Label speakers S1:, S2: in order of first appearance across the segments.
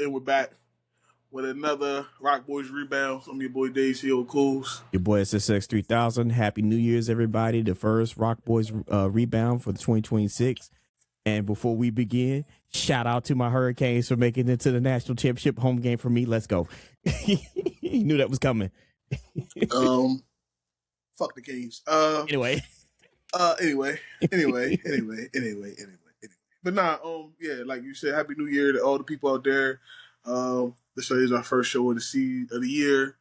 S1: And we're back with another RocBoys Rebound. I'm your boy Dave C.O. Cools.
S2: Your boy SSX 3000. Happy New Year's, everybody. The first RocBoys Rebound for the 2026. And before we begin, shout out to my Hurricanes for making it to the national championship home game for me. Let's go. You knew that was coming.
S1: Fuck the Kings.
S2: Anyway.
S1: Anyway. But yeah, like you said, Happy New Year to all the people out there. This is our first show of the year.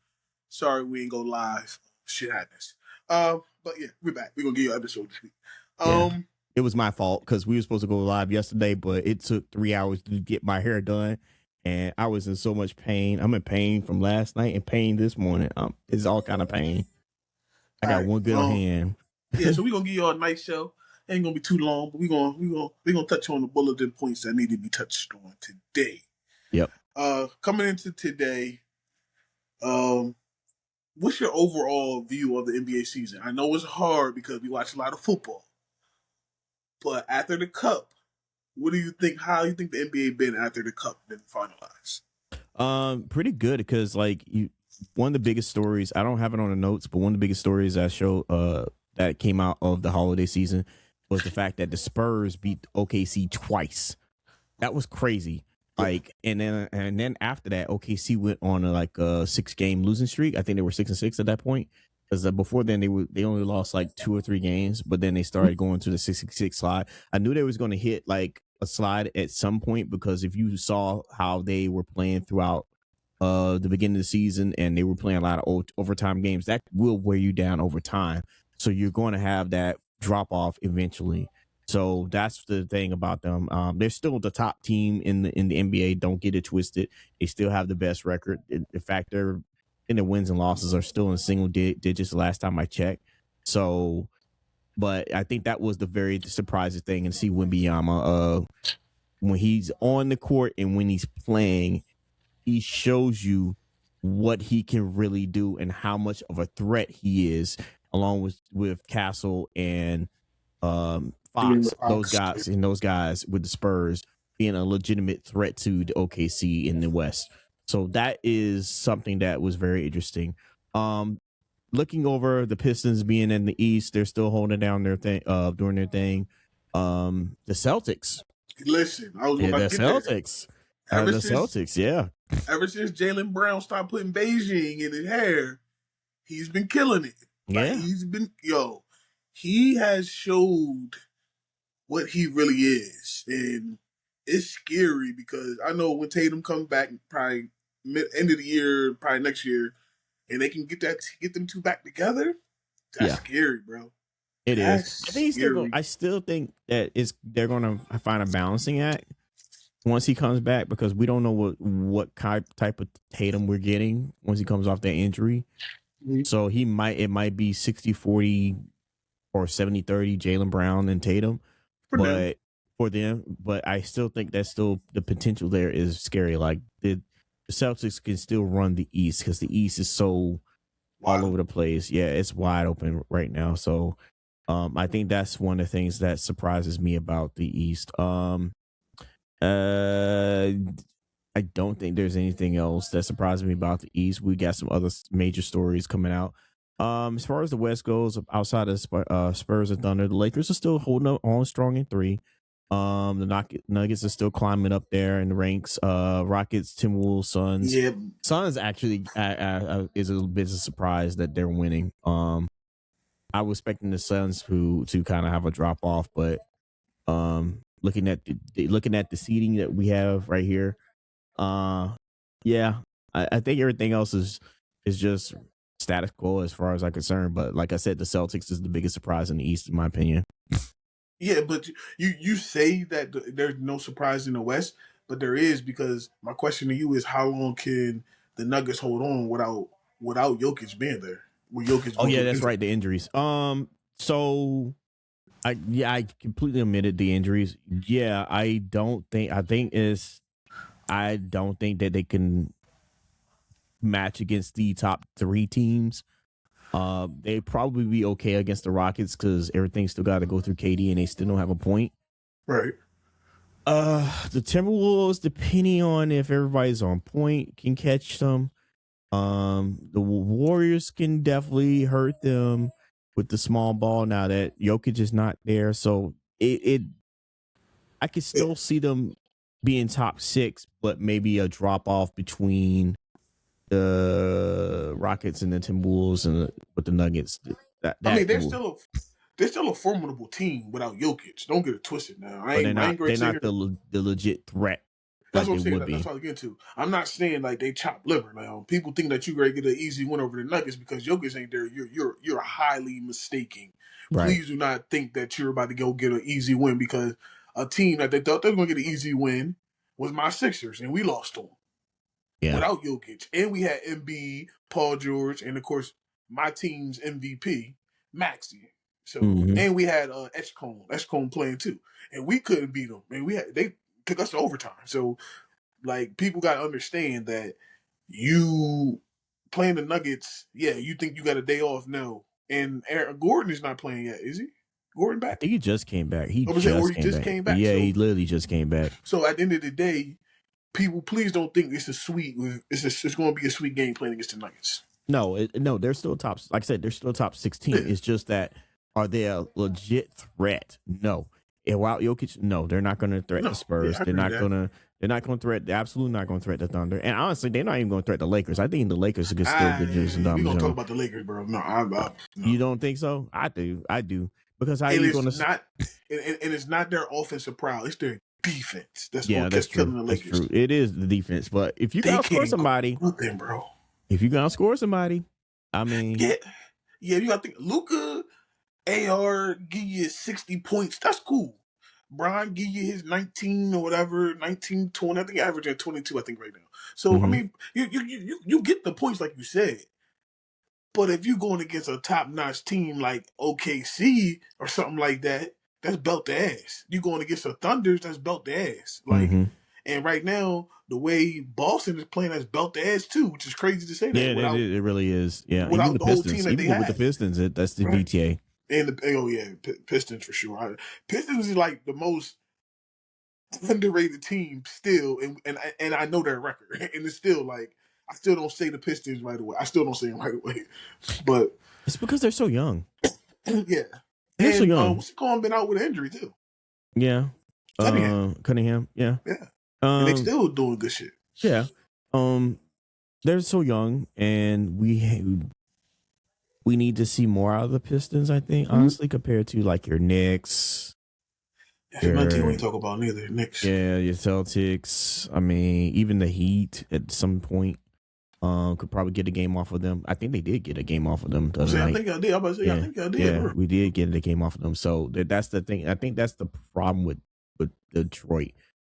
S1: Sorry we ain't go live. Shit happens. But yeah, we're back. We're gonna give you an episode this week.
S2: It was my fault because we were supposed to go live yesterday, but it took 3 hours to get my hair done, and I was in so much pain. I'm in pain from last night and pain this morning. It's all kind of pain. I got one good hand.
S1: Yeah, so we're gonna give you all a nice show. Ain't gonna be too long, but we're gonna touch on the bulletin points that need to be touched on today.
S2: Yep.
S1: Coming into today, what's your overall view of the NBA season? I know it's hard because we watch a lot of football, but after the Cup, what do you think? How do you think the NBA been after the Cup been finalized?
S2: Pretty good because one of the biggest stories, I don't have it on the notes, but one of the biggest stories that came out of the holiday season was the fact that the Spurs beat OKC twice. That was crazy. And then after that, OKC went on a 6-game losing streak. I think they were 6-6 at that point. Because before then they only lost 2 or 3 games, but then they started going to the 6-6 slide. I knew they was going to hit a slide at some point because if you saw how they were playing throughout the beginning of the season and they were playing a lot of overtime games, that will wear you down over time. So you're going to have that drop off eventually. So that's the thing about them. They're still the top team in the NBA. Don't get it twisted. They still have the best record. In fact, their wins and losses are still in single digits the last time I checked. So, but I think that was the very surprising thing. And see Wembanyama, when he's on the court and when he's playing, he shows you what he can really do and how much of a threat he is, along with Castle and Fox, those guys with the Spurs being a legitimate threat to the OKC in the West. So that is something that was very interesting. Looking over the Pistons being in the East, they're still holding down their thing, doing their thing. The Celtics.
S1: Listen, I was
S2: the Celtics. Celtics, yeah.
S1: Ever since Jalen Brown stopped putting Beijing in his hair, he's been killing it.
S2: Yeah,
S1: he has showed what he really is, and it's scary because I know when Tatum comes back, probably end of the year, probably next year, and they can get them two back together. That's scary, bro.
S2: It is. I still think that they're going to find a balancing act once he comes back because we don't know what type of Tatum we're getting once he comes off that injury. Mm-hmm. So it might be 60-40 or 70-30 Jalen Brown and Tatum. For them, but I still think that's still the potential there is scary. Like the Celtics can still run the East because the East is so all over the place. Yeah, it's wide open right now. So I think that's one of the things that surprises me about the East. I don't think there's anything else that surprises me about the East. We got some other major stories coming out. As far as the West goes, outside of Spurs and Thunder, the Lakers are still holding on strong in 3. The Nuggets are still climbing up there in the ranks. Rockets, Timberwolves, Suns.
S1: Yeah.
S2: Suns actually is a bit of a surprise that they're winning. I was expecting the Suns to kind of have a drop off, but looking at the seeding that we have right here, I think everything else is just status quo as far as I'm concerned. But like I said, the Celtics is the biggest surprise in the East, in my opinion.
S1: Yeah, but you say that there's no surprise in the West, but there is, because my question to you is how long can the Nuggets hold on without Jokic being there?
S2: That's right, the injuries. So I completely omitted the injuries. Yeah, I don't think that they can match against the top 3 teams. They probably be okay against the Rockets because everything still got to go through KD and they still don't have a point.
S1: Right.
S2: The Timberwolves, depending on if everybody's on point, can catch them. The Warriors can definitely hurt them with the small ball now that Jokic is not there. So I could still see them being top 6, but maybe a drop off between the Rockets and the Timberwolves and with the Nuggets.
S1: I mean, they're still a formidable team without Jokic. Don't get it twisted now.
S2: But they're
S1: I
S2: not
S1: ain't going
S2: they're
S1: to say
S2: not
S1: here.
S2: the legit threat
S1: That's
S2: like
S1: what
S2: they
S1: I'm saying.
S2: would
S1: That's
S2: be.
S1: what I get to. I'm not saying like they chop liver now. People think that you're going to get an easy win over the Nuggets because Jokic ain't there. You're highly mistaken.
S2: Right.
S1: Please do not think that you're about to go get an easy win because a team that they thought they were going to get an easy win was my Sixers, and we lost to them without Jokic. And we had Embiid, Paul George, and of course my team's MVP, Maxey. So and we had Edgecombe playing too, and we couldn't beat them. And they took us to overtime. So like people got to understand that you playing the Nuggets. Yeah, you think you got a day off? No, and Aaron Gordon is not playing yet, is he? Gordon
S2: I
S1: back?
S2: think he just came back. He
S1: Or
S2: just
S1: he
S2: came
S1: just
S2: back.
S1: came back.
S2: Yeah,
S1: So,
S2: he literally just came back.
S1: So at the end of the day, people please don't think it's it's going to be a sweet game playing against the Nuggets.
S2: No, they're still top. Like I said, they're still top 16. Yeah. It's just that are they a legit threat? No. And without Jokic, no, they're not going to threat the Spurs.
S1: Yeah,
S2: they're not going to threat. They're absolutely not going to threat the Thunder. And honestly, they're not even going to threat the Lakers. I think the Lakers could still get just
S1: we're going to talk about the Lakers, bro. No.
S2: You don't think so? I do. Because how
S1: and
S2: you
S1: it's
S2: going to
S1: not and it's not their offensive prowess, it's their defense. That's
S2: true.
S1: The Lakers.
S2: That's true. It is the defense, but if you got to score somebody,
S1: them, bro.
S2: If you got to score somebody, I mean,
S1: yeah, you got to think Luka, AR give you 60 points. That's cool. Brian give you his 19 or whatever, 19, 20. I think averaging 22. I think right now. So I mean, you get the points like you said. But if you're going against a top-notch team like OKC or something like that, that's belt to ass. You're going against the Thunders, that's belt to ass. Like, and right now, the way Boston is playing, that's belt to ass too, which is crazy to say that.
S2: Yeah, it really is. Yeah,
S1: without
S2: even the Pistons, even with the Pistons, that's the BTA.
S1: And Pistons for sure. Pistons is like the most underrated team still, and I know their record, and it's still like. I still don't say the Pistons right away. I still don't say them right away. But
S2: it's because they're so young.
S1: Yeah.
S2: They're so young.
S1: What's it called? Been out with an injury too.
S2: Yeah. Cunningham. Yeah.
S1: Yeah. And they still doing good shit.
S2: Yeah. They're so young, and we need to see more out of the Pistons, I think, honestly, compared to like your Knicks.
S1: That's another team we talk about neither. Knicks.
S2: Yeah, your Celtics. I mean, even the Heat at some point. Could probably get a game off of them. I think they did get a game off of them.
S1: I think I did. I think I did.
S2: Yeah, we did get a game off of them. So that's the thing. I think that's the problem with Detroit.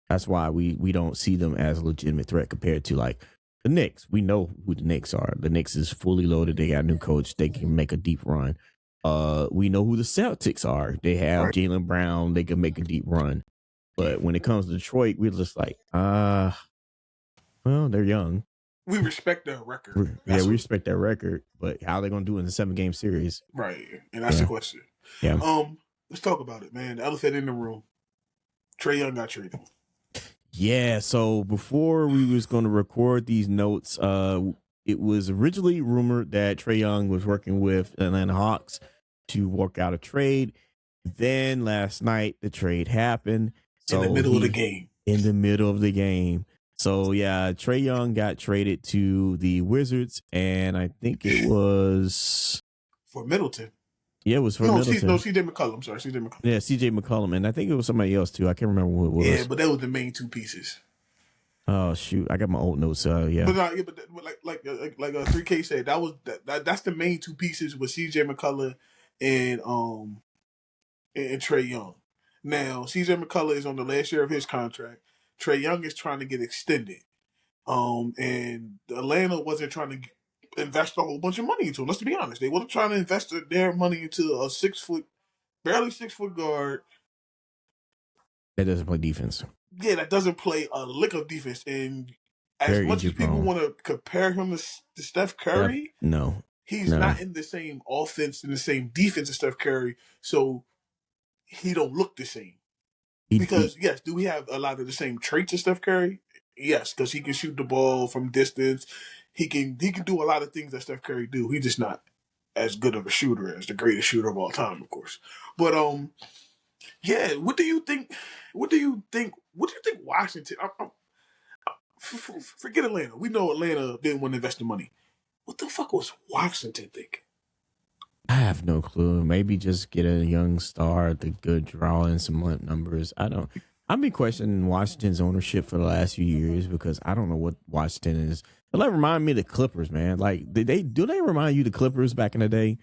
S2: That's why we don't see them as a legitimate threat compared to like the Knicks. We know who the Knicks are. The Knicks is fully loaded. They got a new coach. They can make a deep run. We know who the Celtics are. They have Jalen Brown. They can make a deep run. But when it comes to Detroit, we're just like, well, they're young.
S1: We respect their record.
S2: We respect their record, but how are they going to do it in a 7-game series?
S1: Right, and that's the question.
S2: Yeah.
S1: Let's talk about it, man. The elephant in the room. Trae Young got traded.
S2: Yeah. So before we was going to record these notes, it was originally rumored that Trae Young was working with Atlanta Hawks to work out a trade. Then last night the trade happened. So
S1: in the middle of the game.
S2: In the middle of the game. So, yeah, Trae Young got traded to the Wizards, and I think it was...
S1: For Middleton.
S2: Yeah, it was for Middleton.
S1: CJ McCollum. I'm sorry, CJ McCollum.
S2: Yeah, CJ McCollum, and I think it was somebody else, too. I can't remember who it was.
S1: Yeah, but that was the main two pieces.
S2: Oh, shoot. I got my old notes, yeah.
S1: But like 3K said, that's the main two pieces with CJ McCollum and Trae Young. Now, CJ McCollum is on the last year of his contract. Trae Young is trying to get extended. And Atlanta wasn't trying to invest a whole bunch of money into him. Let's be honest. They wasn't trying to invest their money into a barely 6 foot guard.
S2: That doesn't play defense.
S1: Yeah, that doesn't play a lick of defense. And as much as people want to compare him to Steph Curry, he's not in the same offense and the same defense as Steph Curry, so he don't look the same. Because yes, do we have a lot of the same traits as Steph Curry? Yes, because he can shoot the ball from distance. He can do a lot of things that Steph Curry do. He's just not as good of a shooter as the greatest shooter of all time, of course. But yeah. What do you think? What do you think Washington? Forget Atlanta. We know Atlanta didn't want to invest the money. What the fuck was Washington thinking?
S2: I have no clue. Maybe just get a young star, the good draw and some numbers. I don't. I've been questioning Washington's ownership for the last few years because I don't know what Washington is. But like, remind me of the Clippers, man. Like, do they remind you of the Clippers back in the day?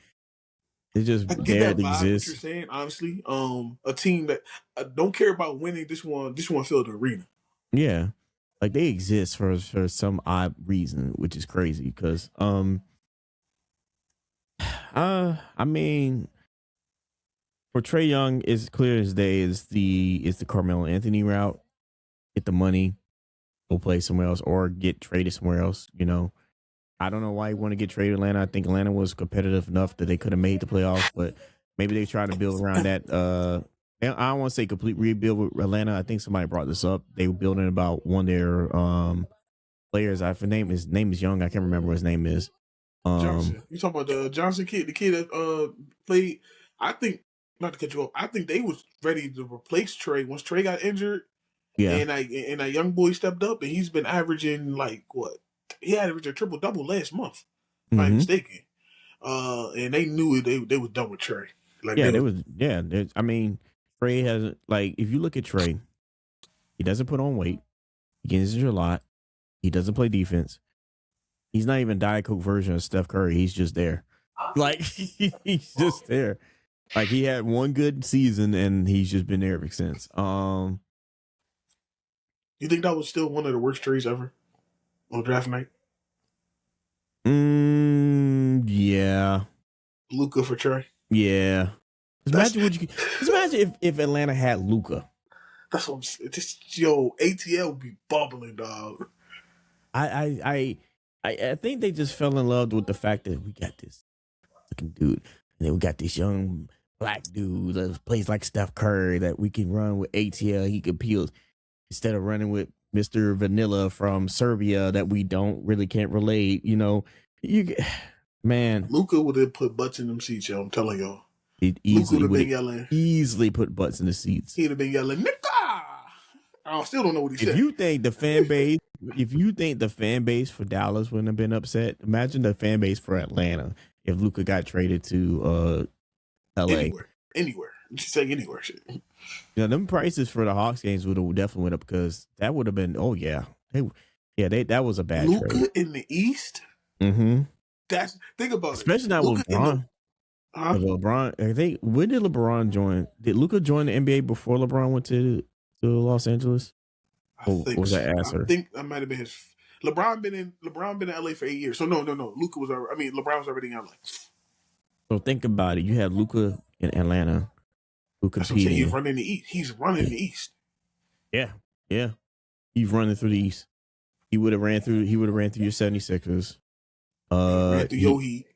S2: They just
S1: I get
S2: there
S1: that
S2: to
S1: vibe. What you're
S2: exist.
S1: saying, honestly, a team that don't care about winning. This one fill the arena.
S2: Yeah, like they exist for some odd reason, which is crazy. Because I mean, for Trae Young, it's clear as day is the Carmelo Anthony route. Get the money, go play somewhere else, or get traded somewhere else. You know, I don't know why you want to get traded to Atlanta. I think Atlanta was competitive enough that they could have made the playoffs, but maybe they try to build around that. I don't want to say complete rebuild with Atlanta. I think somebody brought this up. They were building about one of their players. His name is Young. I can't remember what his name is.
S1: Johnson. You talking about the Johnson kid, the kid that played? I think, not to cut you off. I think they was ready to replace Trae once Trae got injured.
S2: Yeah,
S1: and a young boy stepped up, and he's been averaging like what? He averaged a triple double last month, if I'm mistaken. And they knew they was done with Trae. Like
S2: yeah, there was. Yeah, I mean, Trae has like if you look at Trae, he doesn't put on weight. He gets injured a lot. He doesn't play defense. He's not even Diet Coke version of Steph Curry. He's just there. Like he's just there. Like he had one good season and he's just been there ever since.
S1: You think that was still one of the worst trades ever on draft night?
S2: Yeah.
S1: Luka for Trae.
S2: Yeah. Imagine if Atlanta had Luka.
S1: That's what I'm saying. ATL would be bubbling, dog.
S2: I think they just fell in love with the fact that we got this looking dude, and then we got this young black dude that plays like Steph Curry that we can run with ATL. He can peel instead of running with Mr. Vanilla from Serbia that we can't relate. You know, man,
S1: Luka would have put butts in them seats, yo. I'm telling y'all.
S2: Luka would have been yelling. Easily put butts in the seats.
S1: He'd have been yelling, "Nika!" I still don't know what he said.
S2: If you think the fan base for Dallas wouldn't have been upset, imagine the fan base for Atlanta if Luka got traded to LA.
S1: Anywhere. Just say anywhere. Shit.
S2: You know, them prices for the Hawks games would have definitely went up because that would have been. Oh yeah, that was a bad
S1: Luka
S2: trade.
S1: in the East.
S2: Mm-hmm.
S1: Think about
S2: especially not with LeBron. LeBron, I think when did LeBron join? Did Luka join the NBA before LeBron went to Los Angeles? Was that answer?
S1: I think that might have been his. LeBron been in LA for 8 years. So no. Luka was. LeBron was already in LA.
S2: So think about it. You have Luka in Atlanta, who competing.
S1: He's running the East. He's running the East.
S2: Yeah. He's running through the East. He would have ran through your 76ers.
S1: Ran through your Heat.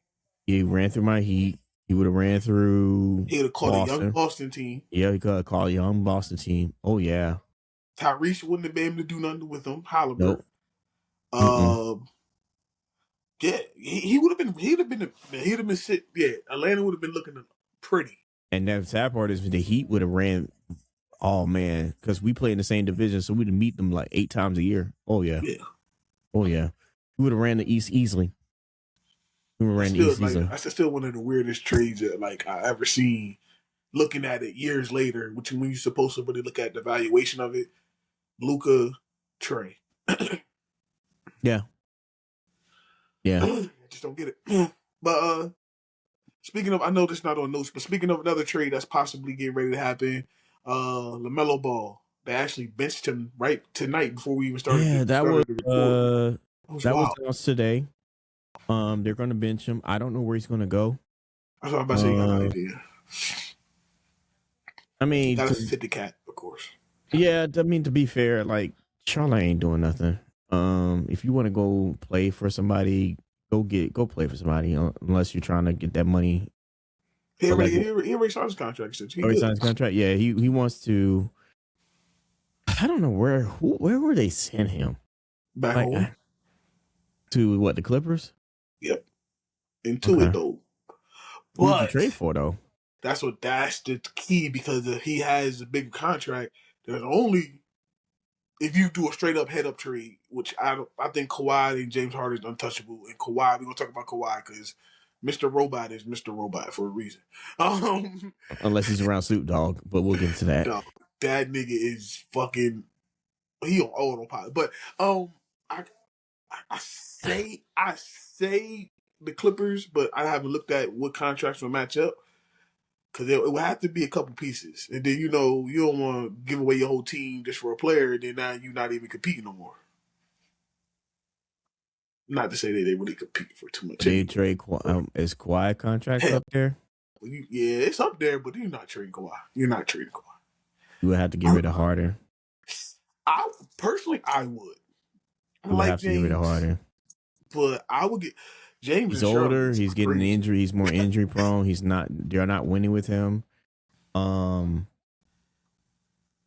S2: He ran through my Heat. He would have ran through.
S1: He would have called a young Boston team.
S2: Yeah, he could have called a young Boston team. Oh yeah.
S1: Tyrese wouldn't have been able to do nothing with him. Halliburton.
S2: Nope.
S1: Yeah, he would have been. He'd have been sick. Yeah, Atlanta would have been looking pretty.
S2: And the sad part is the Heat would have ran. Oh man, because we play in the same division, so we'd meet them like 8 times a year. Oh yeah. Oh yeah. We would have ran the East easily.
S1: That's still one of the weirdest trades that I ever seen. Looking at it years later, which when you're supposed to really look at the valuation of it, Luka, Trae.
S2: Yeah.
S1: I just don't get it. But speaking of, I know this is not on notes, but speaking of another trade that's possibly getting ready to happen, LaMelo Ball. They actually benched him right tonight before we even started.
S2: Yeah, that was announced today. They're going to bench him. I don't know where he's going to go.
S1: That's what I'm about to say. No idea.
S2: I mean,
S1: gotta fit the cat, of course.
S2: Yeah, I mean, to be fair, Charlotte ain't doing nothing. If you want to go play for somebody, go play for somebody. Unless you're trying to get that money.
S1: He already signed his contract.
S2: He signed his contract. Yeah, he wants to. I don't know where were they send him?
S1: Back
S2: Like
S1: home.
S2: to what, the Clippers?
S1: Yep. Into
S2: Okay.
S1: it though.
S2: Who'd you
S1: But
S2: trade for though?
S1: that's the key because if he has a big contract, there's only if you do a straight up head up trade, which I think Kawhi and James Harden is untouchable. And Kawhi, we're gonna talk about Kawhi because Mr. Robot is Mr. Robot for a reason.
S2: Unless he's around Snoop Dogg, but we'll get into that.
S1: Dog, that nigga is fucking he on autopilot. But I I say the Clippers, but I haven't looked at what contracts will match up. Because it would have to be a couple pieces. And then, you don't want to give away your whole team just for a player, and then now you're not even competing no more. Not to say that they really compete for too much.
S2: They trade is Kawhi contract up there?
S1: Yeah, it's up there, but you're not trading Kawhi. You're not trading Kawhi.
S2: You would have to get rid of Harden.
S1: I would.
S2: You would have to get rid of Harden.
S1: But I would get James.
S2: He's older. He's getting an injury. He's more injury prone. They're not winning with him.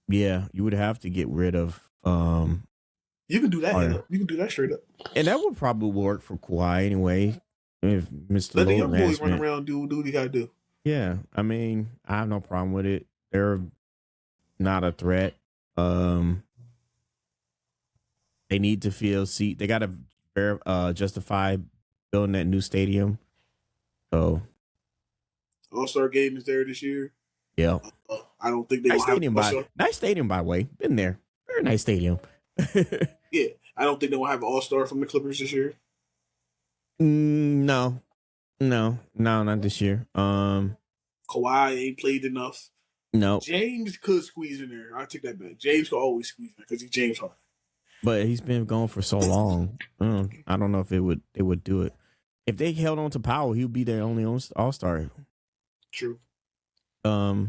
S2: Yeah, you would have to get rid of.
S1: You can do that. You can do that straight up.
S2: And that would probably work for Kawhi anyway. If Mr.
S1: Let the young boys run around, do what he got to do.
S2: Yeah, I mean, I have no problem with it. They're not a threat. They need to fill seat. They got to justify building that new stadium. So,
S1: All-Star game is there this year.
S2: Yeah,
S1: I don't think they
S2: nice stadium by the way. Been there. Very nice stadium.
S1: Yeah, I don't think they will have an All-Star from the Clippers this year.
S2: No, not this year.
S1: Kawhi ain't played enough.
S2: No,
S1: James could squeeze in there. I take that back. James could always squeeze in because he's James Harden.
S2: But he's been gone for so long. I don't know if they would do it. If they held on to Powell, he would be their only All-Star.
S1: True.
S2: I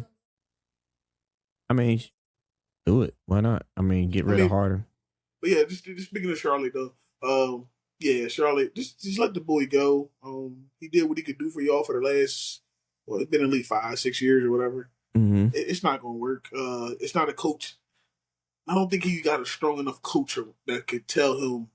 S2: mean, do it. Why not? I mean, get rid of Harden.
S1: But yeah, just speaking of Charlotte though. Yeah, Charlotte, just let the boy go. He did what he could do for y'all for the last, it's been at least 5-6 years or whatever.
S2: Mm-hmm.
S1: It's not gonna work. It's not a coach. I don't think he got a strong enough coach that could tell him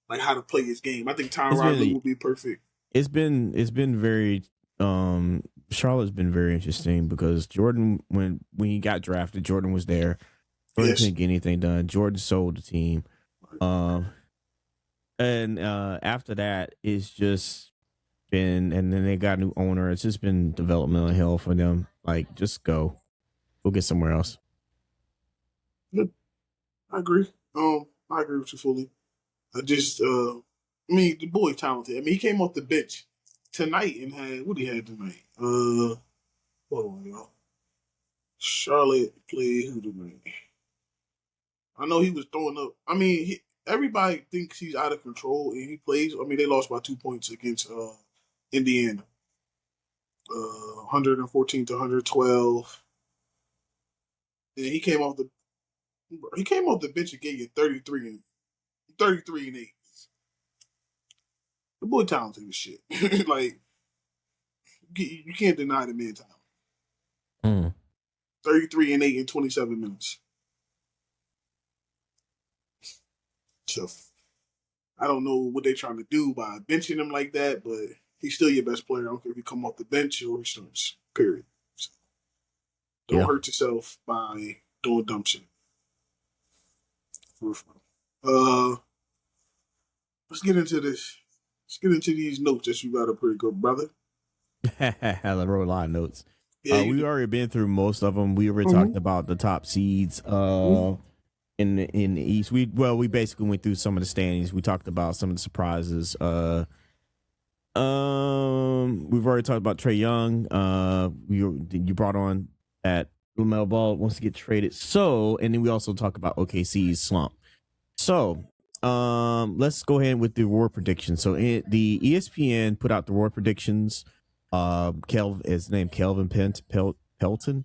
S1: like how to play his game. I think Tyronn Lue would be perfect.
S2: It's been very Charlotte's been very interesting because Jordan when he got drafted, Jordan was there. Jordan couldn't get anything done. Jordan sold the team. And after that, it's just been, and then they got a new owner. It's just been developmental hell for them. Like, just go. We'll get somewhere else.
S1: Yep. I agree. I agree with you fully. The boy talented. I mean, he came off the bench tonight and had, what he had tonight? Hold on, y'all. Charlotte played who tonight? I know he was throwing up. I mean, everybody thinks he's out of control, and he plays. I mean, they lost by 2 points against Indiana, 114 to 112. And he came off the bench and gave you 33 and 8. The boy talented as shit. Like you can't deny the man talent. 33 and 8 in 27 minutes. So I don't know what they're trying to do by benching him like that, but he's still your best player. I don't care if he come off the bench or he starts. Period. So don't hurt yourself by doing dumb shit. Let's get into this. Let's get into these notes that you got up pretty good, brother.
S2: I wrote a lot of notes. Yeah, we've already been through most of them. We already talked about the top seeds in the East. We basically went through some of the standings. We talked about some of the surprises. We've already talked about Trae Young. You brought on that LaMelo Ball wants to get traded. So, and then we also talk about OKC's slump. So, let's go ahead with the award predictions. So, the ESPN put out the award predictions. His name Kelvin Pelton,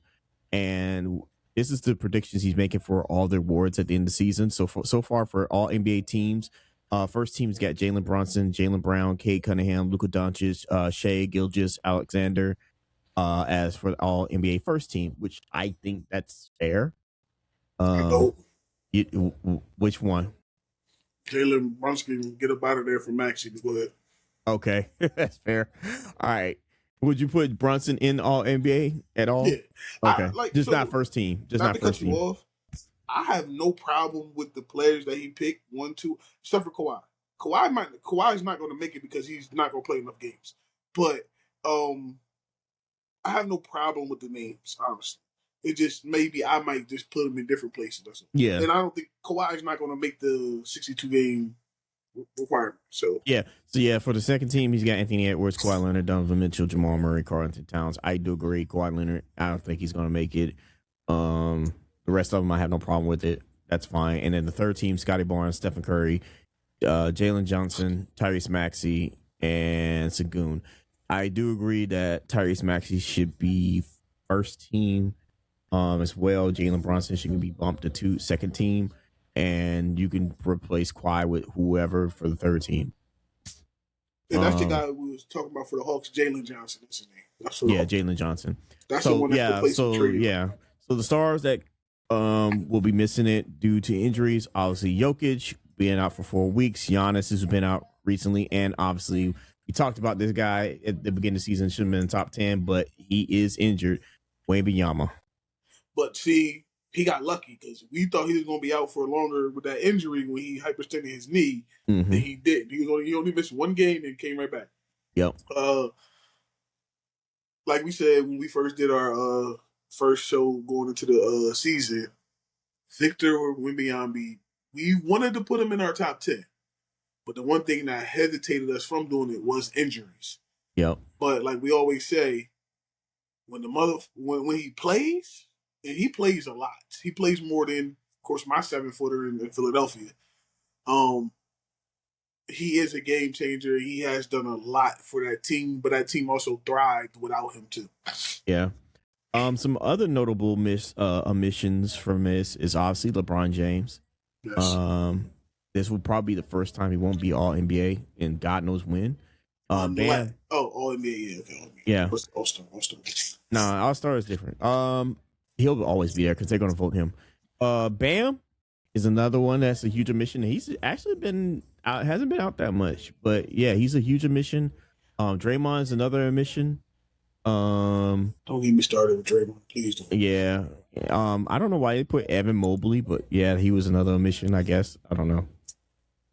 S2: and this is the predictions he's making for all the awards at the end of the season. So far for all NBA teams, first team's got Jalen Brunson, Jaylen Brown, Cade Cunningham, Luka Doncic, Shai Gilgeous-Alexander. As for all NBA first team, which I think that's fair. Which one?
S1: Jalen Brunson can get up out of there for Maxey. Go ahead.
S2: Okay, that's fair. All right. Would you put Brunson in All NBA at
S1: Yeah,
S2: all?
S1: I
S2: Okay,
S1: like
S2: just
S1: so.
S2: not first team. Just
S1: Not
S2: not
S1: to cut
S2: first
S1: you
S2: team.
S1: off, I have no problem with the players that he picked. 1, 2, except for Kawhi. Kawhi's not going to make it because he's not going to play enough games. But I have no problem with the names, honestly. It just maybe I might just put them in different places. That's all.
S2: Yeah.
S1: And I don't think Kawhi's not going to make the 62 game requirement. So
S2: yeah, for the second team, he's got Anthony Edwards, Kawhi Leonard, Donovan Mitchell, Jamal Murray, Karl-Anthony Towns. I do agree, Kawhi Leonard. I don't think he's going to make it. The rest of them, I have no problem with it. That's fine. And then the third team, Scotty Barnes, Stephen Curry, Jalen Johnson, Tyrese Maxey, and Sagoon. I do agree that Tyrese Maxey should be first team as well. Jalen Brunson should be bumped to second team. And you can replace Kawhi with whoever for the third team.
S1: And that's the guy we was talking about for the Hawks, Jalen Johnson. That's his name.
S2: Jalen Johnson.
S1: That's the one that's replacing Trae Young.
S2: So the stars that will be missing it due to injuries, obviously Jokic being out for 4 weeks. Giannis has been out recently, and obviously we talked about this guy at the beginning of the season, should have been in the top 10, but he is injured. Wembanyama.
S1: But see, he got lucky because we thought he was going to be out for longer with that injury when he hyperextended his knee.
S2: Mm-hmm.
S1: And he did. He only missed one game and came right back.
S2: Yep.
S1: Like we said when we first did our first show going into the season, Victor Wembanyama, we wanted to put him in our top 10. But the one thing that hesitated us from doing it was injuries.
S2: Yep.
S1: But like we always say, when he plays, and he plays a lot. He plays more than, of course, my 7-footer in Philadelphia. He is a game changer. He has done a lot for that team, but that team also thrived without him too.
S2: Yeah. Some other notable omissions from this is obviously LeBron James. Yes. This will probably be the first time he won't be All NBA, and God knows when.
S1: All NBA, yeah, okay.
S2: Yeah.
S1: All-Star.
S2: Nah, All-Star is different. He'll always be there because they're going to vote him. Bam is another one that's a huge omission. He's actually been out, hasn't been out that much, but yeah, he's a huge omission. Draymond's another omission.
S1: Don't get me started with Draymond, please don't.
S2: Yeah. I don't know why they put Evan Mobley, but yeah, he was another omission, I guess. I don't know.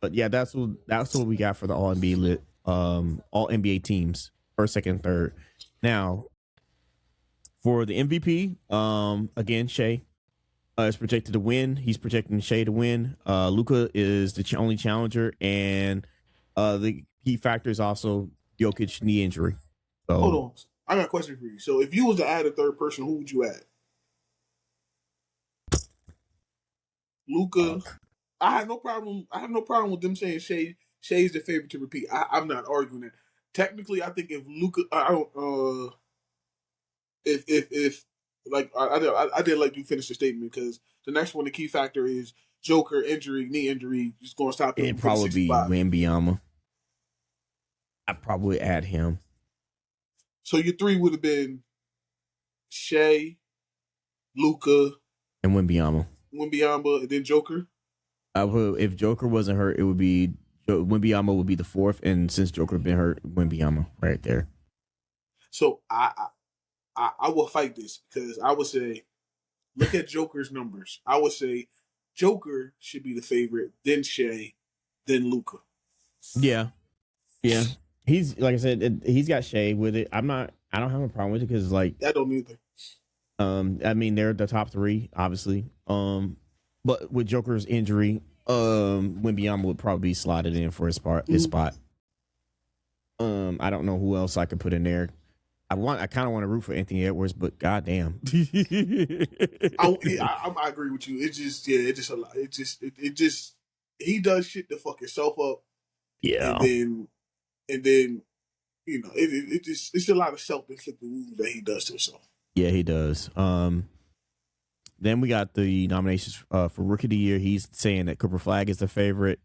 S2: But yeah, that's what we got for the All NBA All NBA teams, first, second, third. Now, for the MVP, again, Shea is projected to win. He's projecting Shea to win. Luka is the only challenger, and the key factor is also Jokic knee injury. So,
S1: hold on, I got a question for you. So, if you was to add a third person, who would you add? Luka. I have no problem with them saying Shea's the favorite to repeat. I'm not arguing that. Technically, I think if Luka, if like I did like you finish the statement because the next one, the key factor is Joker injury, knee injury, just going to stop him.
S2: It'd probably be Wembanyama. I'd probably add him.
S1: So your three would have been Shea, Luka,
S2: and Wembanyama,
S1: and then Joker.
S2: If Joker wasn't hurt, it would be Wembanyama would be the fourth, and since Joker been hurt, Wembanyama right there.
S1: So I will fight this because I would say, look at Joker's numbers. I would say Joker should be the favorite, then Shea, then Luka.
S2: Yeah. He's like I said, he's got Shea with it. I don't have a problem with it because like
S1: I don't either.
S2: I mean they're the top three, obviously. But with Joker's injury, Wembanyama would probably be slotted in for his spot. I don't know who else I could put in there. I kind of want to root for Anthony Edwards, but goddamn.
S1: I agree with you. It's just a lot. It just he does shit to fuck himself up.
S2: Yeah.
S1: And then it's a lot of self-inflicted wounds that he does to himself.
S2: Yeah, he does. Then we got the nominations for Rookie of the Year. He's saying that Cooper Flag is the favorite.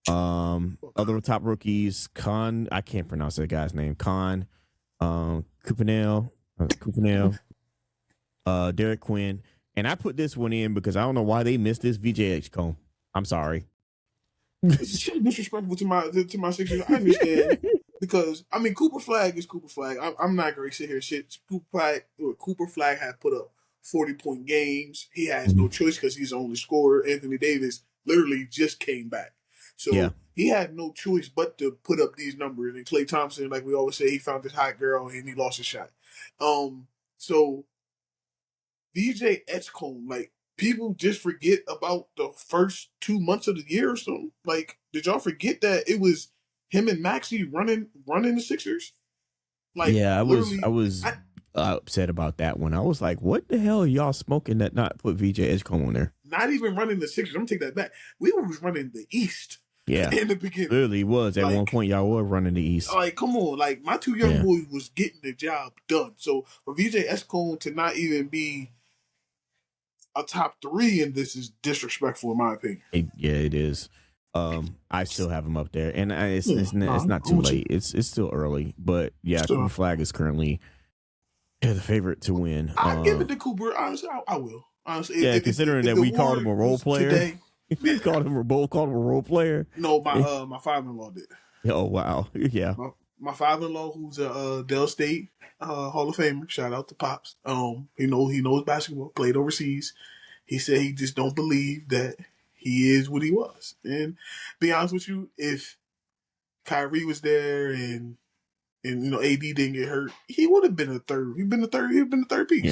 S2: Other top rookies, I can't pronounce that guy's name. Kupanel, Derek Quinn, And I put this one in because I don't know why they missed this VJ Cone. I'm sorry.
S1: It's disrespectful to my Sixers. I understand because I mean Cooper Flag is Cooper Flag. I'm not going to sit here and shit. Cooper Flag has put up 40-point games. He has no choice because he's the only scorer. Anthony Davis literally just came back, so he had no choice but to put up these numbers. And Klay Thompson, like we always say, he found this hot girl and he lost his shot. So VJ Edgecombe, like people just forget about the first 2 months of the year or something. Like, did y'all forget that it was him and Maxey running the Sixers? Like,
S2: yeah, I was upset about that one. I was like, what the hell are y'all smoking that not put VJ Edgecombe on there?
S1: Not even running the Sixers. I'm gonna take that back. We was running the East.
S2: Yeah,
S1: in the beginning,
S2: literally was at one point y'all were running the East.
S1: Like, come on, like my two young boys was getting the job done. So for VJ Edgecombe to not even be a top 3 in this is disrespectful in my opinion.
S2: It is. I still have him up there, and it's not too late. It's still early, but yeah, Cooper Flag is currently the favorite to win.
S1: I give it to Cooper. Honestly, I will. Honestly,
S2: yeah, considering that we called him a role player today. We called him a role player.
S1: No, my father-in-law did.
S2: Oh wow, yeah.
S1: My father-in-law, who's a Dell State Hall of Famer. Shout out to Pops. He knows basketball. Played overseas. He said he just don't believe that he is what he was. And be honest with you, if Kyrie was there and AD didn't get hurt, he would have been a third. He'd been the third piece.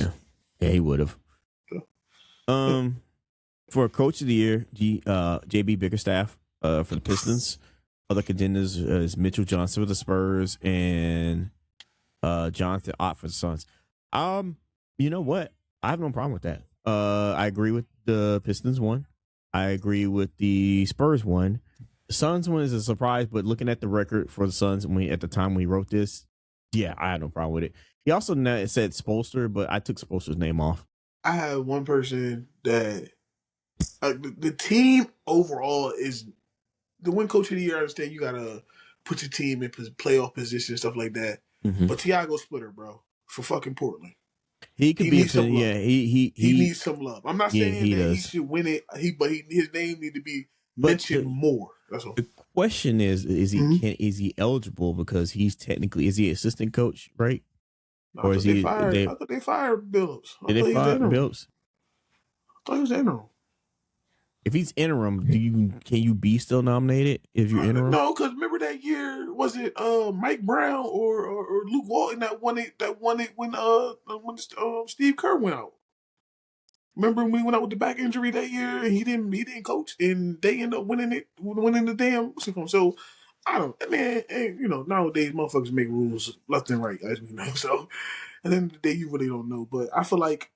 S2: Yeah, he would have. So, for Coach of the Year, JB Bickerstaff for the Pistons. Other contenders is Mitchell Johnson for the Spurs and Jonathan Ott for the Suns. You know what? I have no problem with that. I agree with the Pistons one. I agree with the Spurs one. The Suns one is a surprise, but looking at the record for the Suns at the time we wrote this, yeah, I had no problem with it. He also said Spoelstra, but I took Spoelstra's name off.
S1: I had one person that the team overall is the win Coach of the Year. I understand you gotta put your team in playoff position and stuff like that. Mm-hmm. But Tiago Splitter, bro, for fucking Portland.
S2: He could be some love. Yeah, he
S1: needs some love. I'm not saying that he should win it. His name need to be mentioned more. That's all.
S2: The question is he eligible because he's technically is he assistant coach, right?
S1: No, or is he? I thought they fired Billups.
S2: Did they fire Billups?
S1: I thought he was interim.
S2: If he's interim, can you be still nominated if you're interim?
S1: No, because remember that year was it Mike Brown or Luke Walton that won it when Steve Kerr went out. Remember when we went out with the back injury that year and he didn't coach and they ended up winning the damn. So I don't, man. Nowadays motherfuckers make rules left and right, as we know. So at the end of the day, you really don't know. But I feel like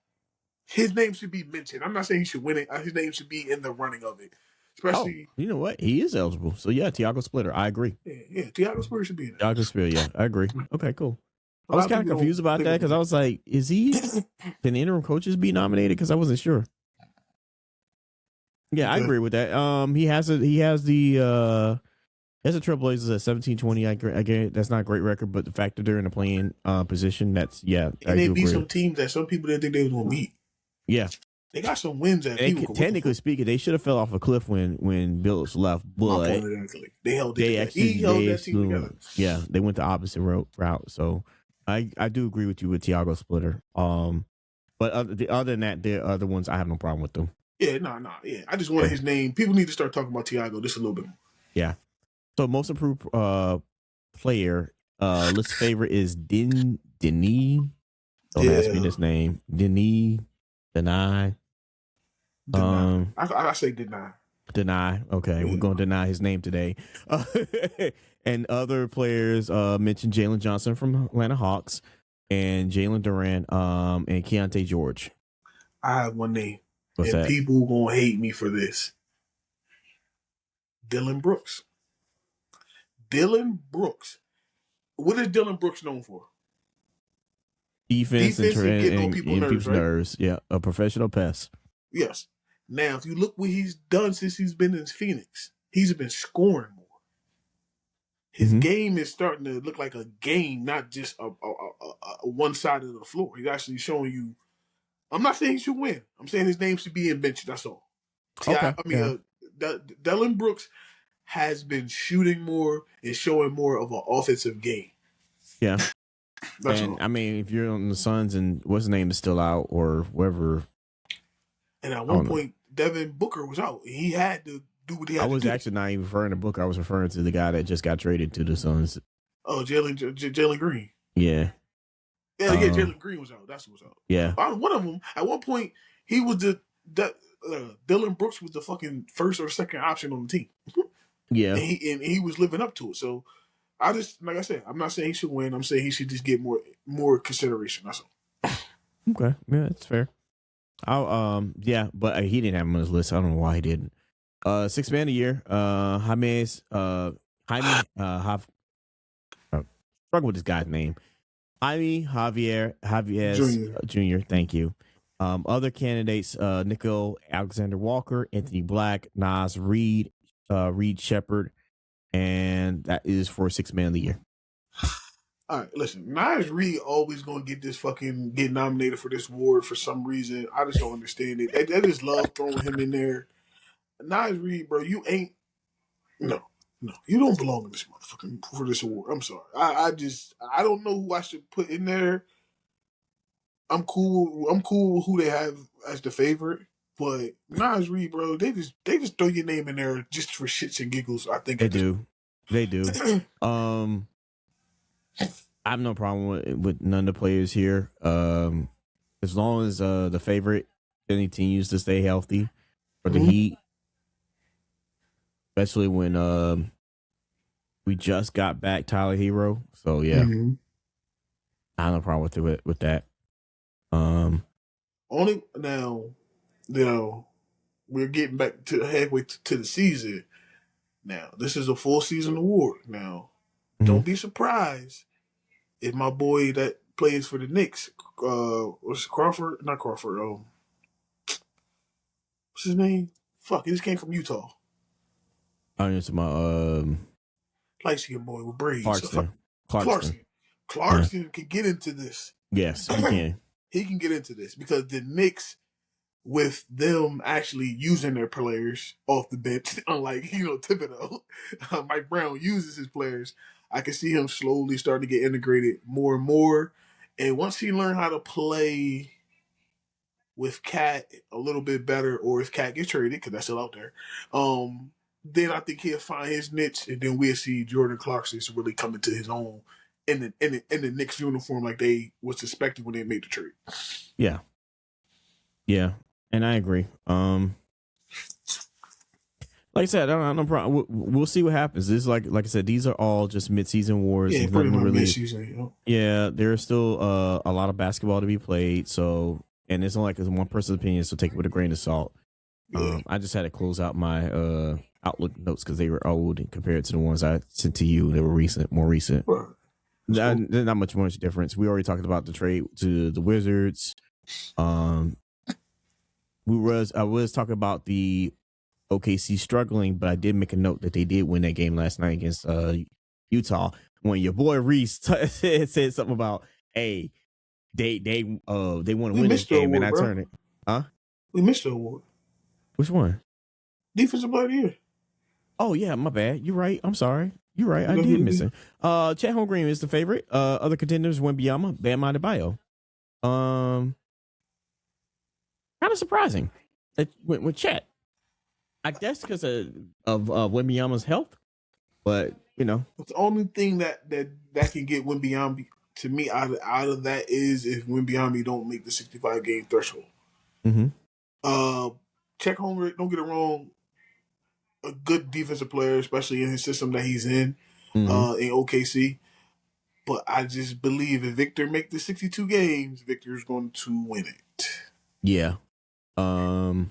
S1: his name should be mentioned. I'm not saying he should win it. His name should be in the running of it. Especially,
S2: you know what? He is eligible. So yeah, Tiago Splitter. I agree.
S1: Yeah, Tiago Splitter should be in it.
S2: Tiago Splitter. Yeah, I agree. Okay, cool. I was kind of confused about that because I was like, can interim coaches be nominated? Because I wasn't sure. Yeah, I agree with that. He has the Trailblazers at 17-20. Again, that's not a great record, but the fact that they're in a playing position, that's
S1: and they beat some teams that some people didn't think they was gonna beat.
S2: Yeah.
S1: They got some wins that people
S2: technically speaking, they should have fell off a cliff when Billups left, but
S1: they held that team together.
S2: Yeah, they went the opposite route. So I do agree with you with Tiago Splitter. But other than that, the other ones I have no problem with them.
S1: Yeah, yeah. I just wanted his name. People need to start talking about Tiago just a little bit more.
S2: Yeah. So most improved player, list favorite is Denis. Don't ask me this name. Denis. Deny.
S1: I say deny.
S2: Deny. Okay, we're going to deny his name today. And other players mentioned Jalen Johnson from Atlanta Hawks and Jalen Duran and Keontae George.
S1: I have one name.
S2: What's that?
S1: People going to hate me for this. Dylan Brooks. Dylan Brooks. What is Dylan Brooks known for?
S2: Defense and getting on people's nerves. Yeah, a professional pest.
S1: Yes. Now, if you look what he's done since he's been in Phoenix, he's been scoring more. His game is starting to look like a game, not just a one side of the floor. He's actually showing you I'm not saying he should win. I'm saying his name should be in bench. That's all. See,
S2: Okay. Yeah.
S1: Dylan Brooks has been shooting more and showing more of an offensive game.
S2: Yeah.
S1: That's
S2: And
S1: all.
S2: I mean, if you're on the Suns and what's his name is still out or whoever.
S1: And at one point, Devin Booker was out. He had to do what he had to do.
S2: I was actually not even referring to Booker. I was referring to the guy that just got traded to the Suns.
S1: Oh, Jalen Green.
S2: Yeah.
S1: Yeah, Jalen Green was out. That's what was out.
S2: Yeah.
S1: One of them, at one point, he was Dylan Brooks was the fucking first or second option on the team.
S2: Yeah.
S1: And he was living up to it. So I just, like I said, I'm not saying he should win. I'm saying he should just get more consideration. That's all.
S2: Okay. Yeah, that's fair. Yeah, but he didn't have him on his list. I don't know why he didn't. Sixth man of the year, Jaime struggle with this guy's name. Jaime Javier Jr. Thank you. Other candidates, Nickel Alexander Walker, Anthony Black, Nas Reed, Reed Shepard, and that is for sixth man of the year.
S1: All right, listen, Nas Reed always gonna get nominated for this award for some reason. I just don't understand it. They just love throwing him in there. Nas Reed, bro, you ain't no, you don't belong in this motherfucking for this award. I'm sorry. I don't know who I should put in there. I'm cool with who they have as the favorite, but Nas Reed, bro, they just throw your name in there just for shits and giggles. I think
S2: they do. I have no problem with none of the players here. As long as the favorite continues to stay healthy for the Heat, especially when we just got back Tyler Hero. So yeah, I have no problem with that.
S1: Only now, we're getting back to halfway to the season. Now, this is a full season award. Now, don't be surprised if my boy that plays for the Knicks, what's Crawford? Not Crawford. What's his name? Fuck, he just came from Utah.
S2: I answer my
S1: light skinned boy with braids.
S2: Clarkson
S1: can get into this.
S2: Yes, he can.
S1: He can get into this because the Knicks, with them actually using their players off the bench, unlike Thibodeau, Mike Brown uses his players. I can see him slowly starting to get integrated more and more. And once he learned how to play with Cat a little bit better, or if Cat gets traded, because that's still out there, then I think he'll find his niche, and then we'll see Jordan Clarkson really come into his own in the Knicks uniform like they was expecting when they made the trade.
S2: Yeah. Yeah. And I agree. Like I said, I don't have no problem. We'll see what happens. This is like I said, these are all just midseason wars.
S1: Yeah, pretty much midseason.
S2: Yeah, there's still a lot of basketball to be played. So, and it's only like one person's opinion, so take it with a grain of salt. Yeah. I just had to close out my Outlook notes because they were old compared to the ones I sent to you. They were more recent. Right. There's not much difference. We already talked about the trade to the Wizards. I was talking about the OKC struggling, but I did make a note that they did win that game last night against Utah. When your boy Reese said something about, hey, they want to win this game, and I turned it. Huh?
S1: We missed the award.
S2: Which one?
S1: Defensive Player of the Year.
S2: Oh yeah, my bad. You're right. I'm sorry. You're right. I did miss it. Chet Holmgren is the favorite. Other contenders: Wembanyama, Bam Adebayo. Kind of surprising with Chet. I guess because of Wembanyama's health, but
S1: the only thing that can get Wembanyama to me out of that is if Wembanyama don't make the 65 game threshold. Chet Holmgren, don't get it wrong, a good defensive player, especially in his system that he's in OKC. But I just believe if Victor make the 62 games, Victor's going to win it.
S2: Yeah.
S1: And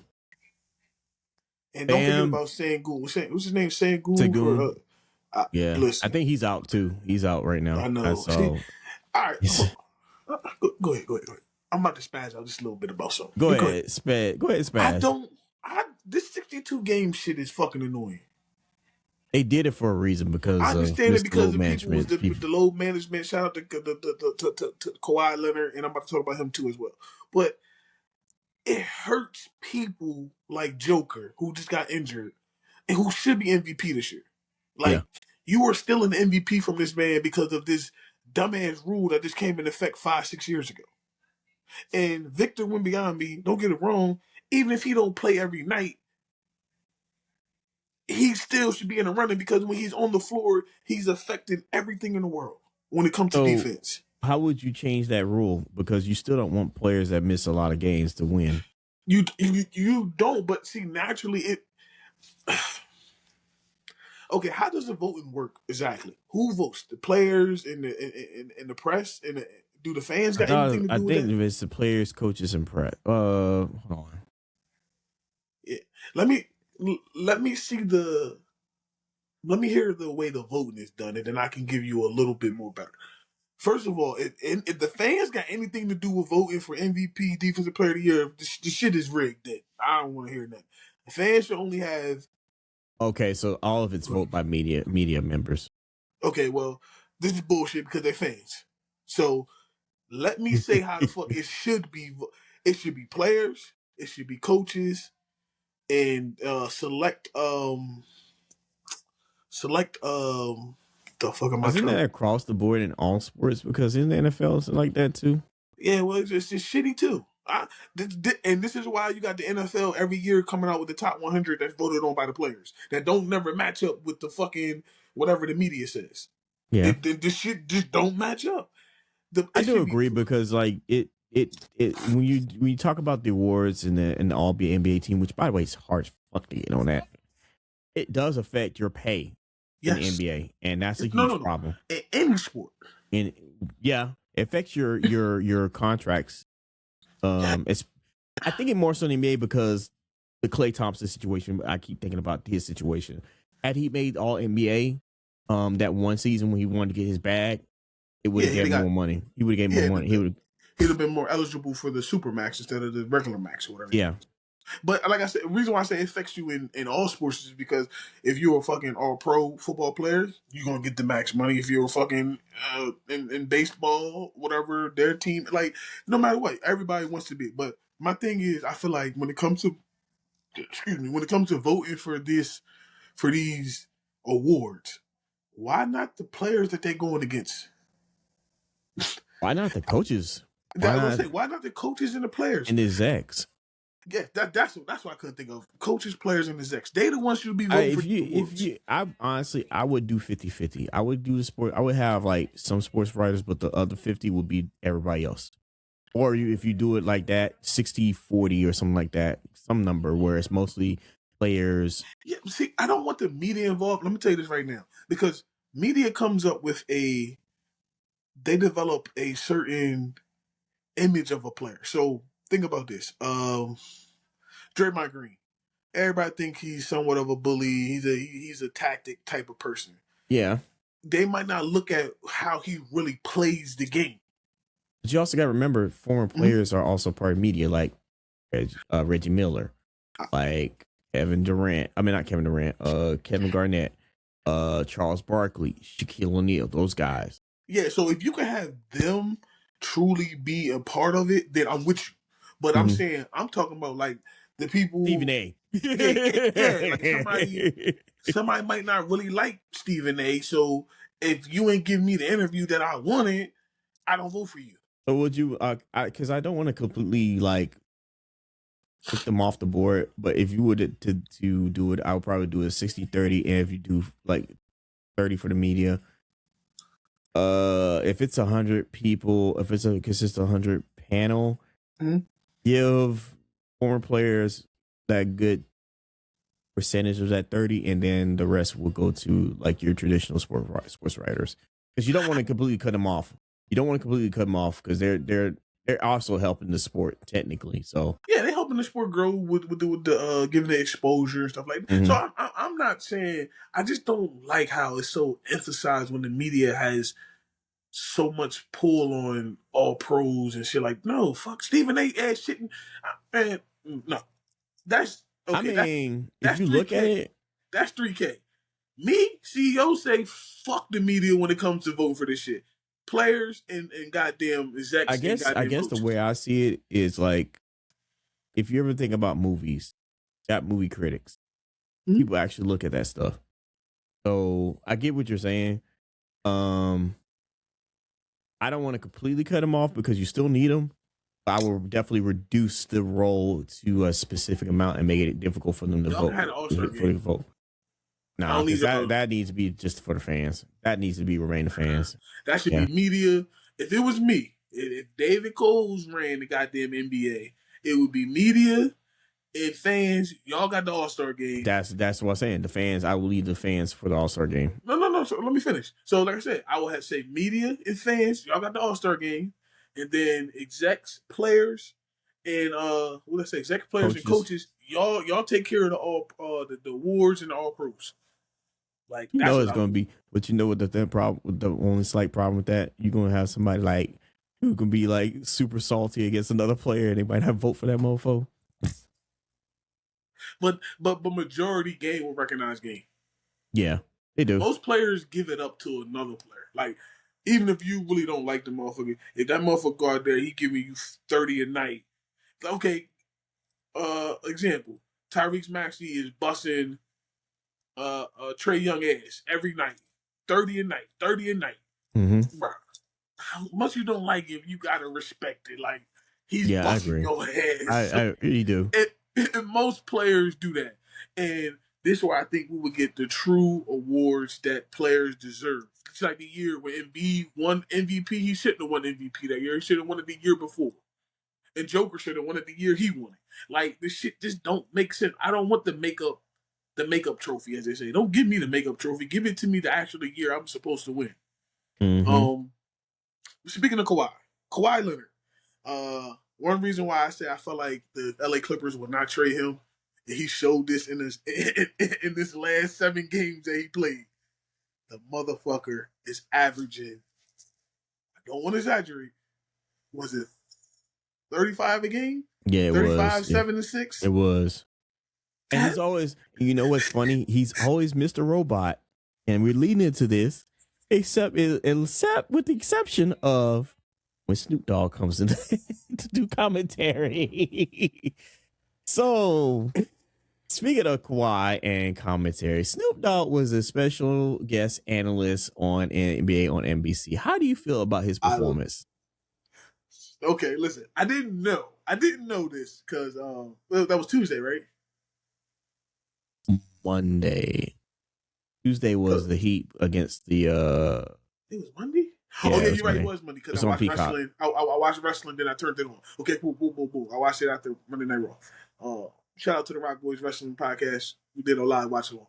S1: don't forget about Sengun. What's his name? Sengun.
S2: Yeah. Listen, I think he's out too. He's out right now.
S1: I know. All right. Go ahead. I'm about to spaz out just a little bit about something.
S2: Go ahead, spaz.
S1: This 62 game shit is fucking annoying.
S2: They did it for a reason because
S1: I understand it because of
S2: management.
S1: The load management. Shout out to Kawhi Leonard, and I'm about to talk about him too as well. But it hurts people like Joker, who just got injured and who should be MVP this year.
S2: Yeah.
S1: Like, you are still an MVP from this man because of this dumbass rule that just came into effect 5-6 years ago. And Victor Wembanyama, don't get it wrong, even if he don't play every night, he still should be in the running because when he's on the floor, he's affecting everything in the world when it comes to
S2: So
S1: defense.
S2: how would you change that rule? Because you still don't want players that miss a lot of games to win.
S1: You don't, but see, naturally it. Okay, how does the voting work exactly? Who votes? The players and the press and do the fans got anything to
S2: I
S1: do with
S2: think
S1: that?
S2: it's the players, coaches, and press. Hold on.
S1: Yeah. Let me see the. Let me hear the way the voting is done, and then I can give you a little bit more better. First of all, if the fans got anything to do with voting for MVP, Defensive Player of the Year, the shit is rigged. Then I don't want to hear that. The fans should only have.
S2: Okay, so all of it's voted by media members.
S1: Okay, well, this is bullshit because they're fans. So let me say how the fuck it should be. It should be players. It should be coaches, and select the fuck am I
S2: Isn't
S1: trying?
S2: that across the board in all sports? Because isn't the NFL like that too?
S1: Yeah, well, it's just shitty too. And this is why you got the NFL every year coming out with the top 100 that's voted on by the players that don't never match up with the fucking whatever the media says.
S2: Yeah,
S1: This shit just don't match up.
S2: I
S1: It
S2: do
S1: should be.
S2: agree because like it when you talk about the awards and the All NBA team, which by the way is hard as fuck to get on that, it does affect your pay in the
S1: Yes.
S2: NBA, and that's a
S1: No,
S2: huge problem.
S1: In any sport.
S2: And yeah, it affects your contracts. It's I think it more so in the NBA because the Klay Thompson situation. I keep thinking about his situation. Had he made All NBA, that one season when he wanted to get his bag, it would have given him more money. He would have gave more money.
S1: He'd have been more eligible for the super max instead of the regular max or whatever.
S2: Yeah.
S1: But like I said, the reason why I say it affects you in all sports is because if you're a fucking all pro football player, you're gonna get the max money. If you're a fucking in baseball, whatever their team, like no matter what, everybody wants to be. But my thing is, I feel like when it comes to voting for these awards, why not the players that they're going against?
S2: Why not the coaches?
S1: Why not the coaches and the players?
S2: And the execs.
S1: Yeah, that's what I couldn't think of. Coaches, players, and execs. They the ones should be voting for the awards.
S2: I would do 50-50. I would do the sport. I would have like some sports writers, but the other 50 would be everybody else. Or if you do it like that, 60-40 or something like that, some number where it's mostly players.
S1: Yeah, see, I don't want the media involved. Let me tell you this right now. Because media comes up with they develop a certain image of a player. So think about this. Draymond Green. Everybody think he's somewhat of a bully. He's a tactic type of person.
S2: Yeah.
S1: They might not look at how he really plays the game.
S2: But you also got to remember, former players are also part of media, like Reggie Miller, like Kevin Durant. I mean, not Kevin Durant. Kevin Garnett, Charles Barkley, Shaquille O'Neal. Those guys.
S1: Yeah. So if you can have them truly be a part of it, then I'm with you. But I'm saying I'm talking about like the people.
S2: Stephen A.
S1: Yeah. Like somebody might not really like Stephen A. So if you ain't give me the interview that I wanted, I don't vote for you.
S2: So would you? Because I don't want to completely like take them off the board. But if you would to do it, I would probably do a 60-30. And if you do like 30 for the media, if it's 100 people, if it's a consistent 100 panel, give former players that good percentage of that 30, and then the rest will go to like your traditional sports writers, because you don't want to completely cut them off. You don't want to completely cut them off because they're also helping the sport technically. So
S1: yeah, they're helping the sport grow with the giving it exposure and stuff like that. So I'm not saying, I just don't like how it's so emphasized when the media has so much pull on all pros and shit. Like, no, fuck Stephen A. ass shit. Man, no, that's okay.
S2: I mean,
S1: that's
S2: if you look at it,
S1: that's 3K. Me, CEO say fuck the media when it comes to voting for this shit. Players and goddamn execs.
S2: I guess
S1: coaches.
S2: the way I see it is like if you ever think about movies, got movie critics,
S1: Mhm.
S2: people actually look at that stuff. So I get what you're saying. I don't want to completely cut him off because you still need him. I will definitely reduce the role to a specific amount and make it difficult for them to
S1: Y'all
S2: vote.
S1: had an All-Star
S2: For
S1: game.
S2: the vote.
S1: I
S2: Nah,
S1: don't
S2: because
S1: need
S2: that needs to be just for the fans. That needs to be remain the fans.
S1: that should
S2: Yeah.
S1: be media. If it was me, if David Coles ran the goddamn NBA, it would be media and fans. Y'all got the All-Star game.
S2: That's what I'm saying. The fans, I will leave the fans for the All-Star game.
S1: No. So let me finish. So like I said, I will have to say media and fans. Y'all got the All-Star game, and then execs, players, and what did I say? Exec players and coaches. Y'all take care of the all the awards and the All Pros. Like
S2: You
S1: that's
S2: know
S1: what
S2: it's
S1: I
S2: gonna
S1: would
S2: be, but you know what the problem, the only slight problem with that, you're gonna have somebody like who can be like super salty against another player, and they might have vote for that mofo.
S1: But majority game will recognize game.
S2: Yeah, they do.
S1: Most players give it up to another player. Like even if you really don't like the motherfucker, if that motherfucker go out there, he giving you 30 a night. Okay, example: Tyrese Maxey is busting Trae Young ass every night, 30 a night, 30 a night.
S2: Mm-hmm.
S1: Bro, how much you don't like him, you gotta respect it. Like he's
S2: Yeah, I
S1: busting
S2: agree.
S1: your ass.
S2: I really do.
S1: And most players do that, and this is why I think we would get the true awards that players deserve. It's like the year when Embiid won MVP. He shouldn't have won MVP that year. He should have won it the year before. And Joker should have won it the year he won it. Like this shit just don't make sense. I don't want the makeup trophy, as they say. Don't give me the makeup trophy. Give it to me the actual year I'm supposed to win.
S2: Mm-hmm.
S1: Speaking of Kawhi Leonard. One reason why I say I felt like the LA Clippers would not trade him, and he showed this in this last 7 games that he played. The motherfucker is averaging, I don't want to exaggerate, was it 35 a game?
S2: Yeah, it
S1: 35,
S2: was
S1: 7 and 6?
S2: It was. And he's always, you know what's funny? He's always Mr. Robot, and we're leading into this, except with the exception of when Snoop Dogg comes in to do commentary. So, speaking of Kawhi and commentary, Snoop Dogg was a special guest analyst on NBA on NBC. How do you feel about his performance?
S1: Okay, listen, I didn't know this because that was Tuesday, right?
S2: Monday. Tuesday was the Heat against the
S1: It was Monday?
S2: Yeah,
S1: oh yeah, you're right.
S2: Monday.
S1: It was Monday because I watched wrestling. I watched wrestling, then I turned it on. Okay, cool. I watched it after Monday Night Raw. Shout out to the RocBoys Wrestling Podcast. We did a live watch along.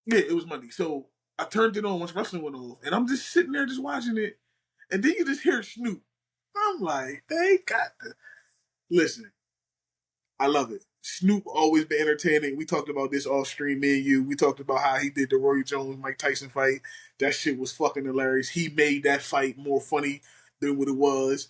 S1: Yeah, it was Monday. So I turned it on once wrestling went off, and I'm just sitting there just watching it, and then you just hear Snoop. I'm like, they got the listen. I love it. Snoop always been entertaining. We talked about this off stream, me and you. We talked about how he did the Roy Jones Mike Tyson fight. That shit was fucking hilarious. He made that fight more funny than what it was.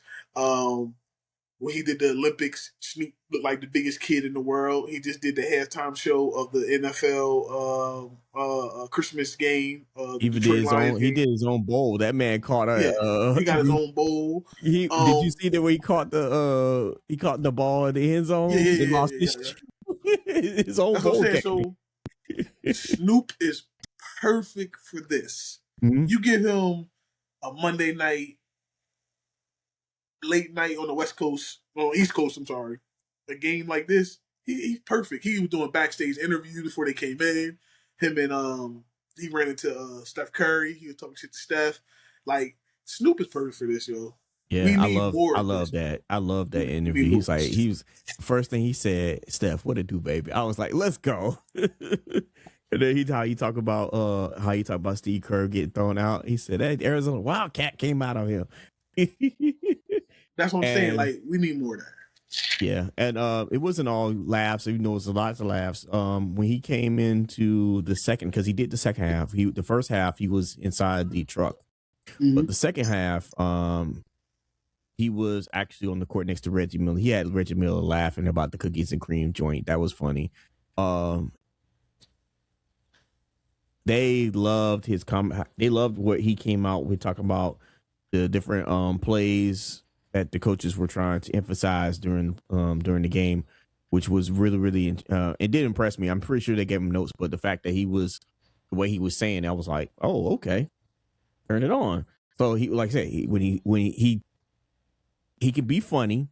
S1: When he did the Olympics, Snoop looked like the biggest kid in the world. He just did the halftime show of the NFL Christmas game.
S2: He did his own bowl. That man caught
S1: he got his own bowl.
S2: Did you see that where he caught the ball in the end zone?
S1: Yeah,
S2: lost his own
S1: That's
S2: bowl.
S1: What I'm saying. So Snoop is perfect for this.
S2: Mm-hmm.
S1: You give him a Monday night, late night on the West Coast, or East Coast, I'm sorry, a game like this, he's perfect. He was doing backstage interviews before they came in. Him and he ran into Steph Curry. He was talking shit to Steph. Like Snoop is perfect for this, yo.
S2: Yeah, I love that. I love that interview. He was first thing he said, Steph, what it do, baby? I was like, let's go. And then he talk about Steve Kerr getting thrown out. He said that Arizona Wildcat came out of him.
S1: That's what I'm saying. Like, we need more of that.
S2: Yeah, and it wasn't all laughs. Even though it was lots of laughs. When he came into the second, because he did the second half. The first half he was inside the truck, but the second half, he was actually on the court next to Reggie Miller. He had Reggie Miller laughing about the cookies and cream joint. That was funny. They loved his They loved what he came out with, talking about the different plays that the coaches were trying to emphasize during the game, which was really it did impress me. I'm pretty sure they gave him notes, but the fact that the way he was saying, I was like, oh, okay, turn it on. So he, like I said, when he can be funny,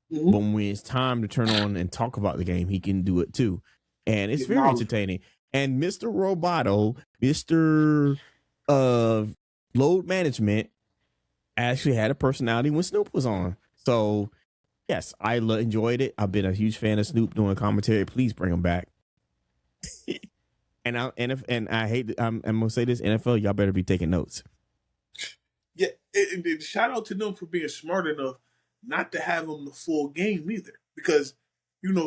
S2: but when it's time to turn on and talk about the game, he can do it too, and it's very entertaining. And Mr. Roboto, Mr. Load Management, actually had a personality when Snoop was on. So yes, I enjoyed it. I've been a huge fan of Snoop doing commentary. Please bring him back. And I hate. I'm gonna say this: NFL, y'all better be taking notes.
S1: Yeah, and shout out to them for being smart enough not to have him the full game either, because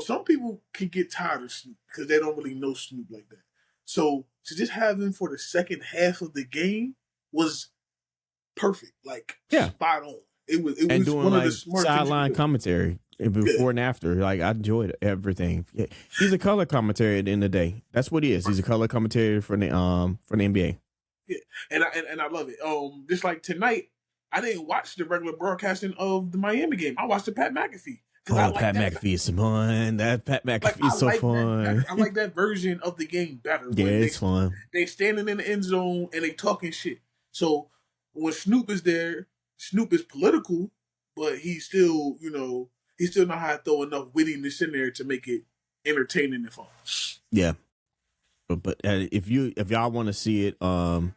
S1: some people can get tired of Snoop because they don't really know Snoop like that. So to just have him for the second half of the game was perfect, like spot on. It was
S2: doing
S1: one
S2: like
S1: of the smart
S2: sideline commentary before and after. Like I enjoyed everything. Yeah. He's a color commentator at the end of the day. That's what he is. He's a color commentator for the NBA.
S1: Yeah, and I love it. Just like tonight, I didn't watch the regular broadcasting of the Miami game. I watched the Pat McAfee.
S2: Oh, Pat McAfee is fun. That Pat McAfee is so fun.
S1: I like that version of the game better.
S2: Yeah, it's fun.
S1: They standing in the end zone and they talking shit. So when Snoop is there, Snoop is political, but he still know how to throw enough wittiness in there to make it entertaining and fun.
S2: Yeah. But if y'all want to see it, I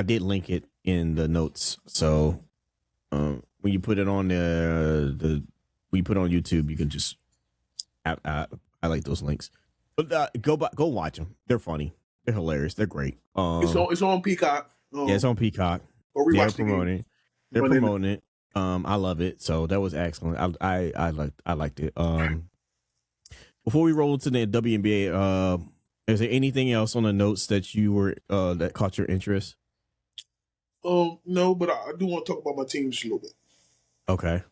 S2: did link it in the notes. So when you put it on when you put it on YouTube, you can just I like those links. But go watch them. They're funny. They're hilarious. They're great.
S1: It's on Peacock.
S2: Yeah, it's on Peacock.
S1: Or
S2: They're promoting it. They're promoting it. I love it. So that was excellent. I liked it. Before we roll into the WNBA, is there anything else on the notes that you were that caught your interest?
S1: No, but I do want to talk about my team just a little bit.
S2: Okay.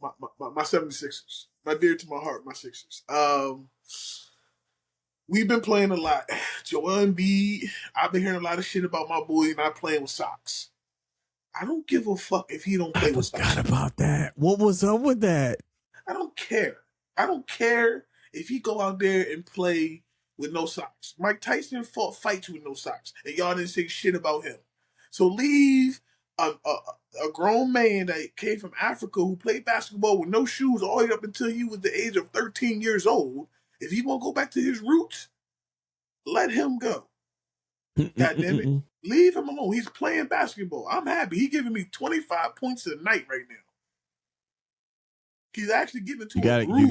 S1: My 76ers. My dear to my heart, my Sixers. We've been playing a lot. Joel Embiid, I've been hearing a lot of shit about my boy not playing with socks. I don't give a fuck if he don't play with socks. I forgot
S2: about that. What was up with that?
S1: I don't care. I don't care if he go out there and play with no socks. Mike Tyson fought fights with no socks, and y'all didn't say shit about him. So leave a grown man that came from Africa who played basketball with no shoes all the way up until he was the age of 13 years old. If he won't go back to his roots, let him go. God damn it. Leave him alone. He's playing basketball. I'm happy. He's giving me 25 points a night right now. He's actually getting into a groove.
S2: You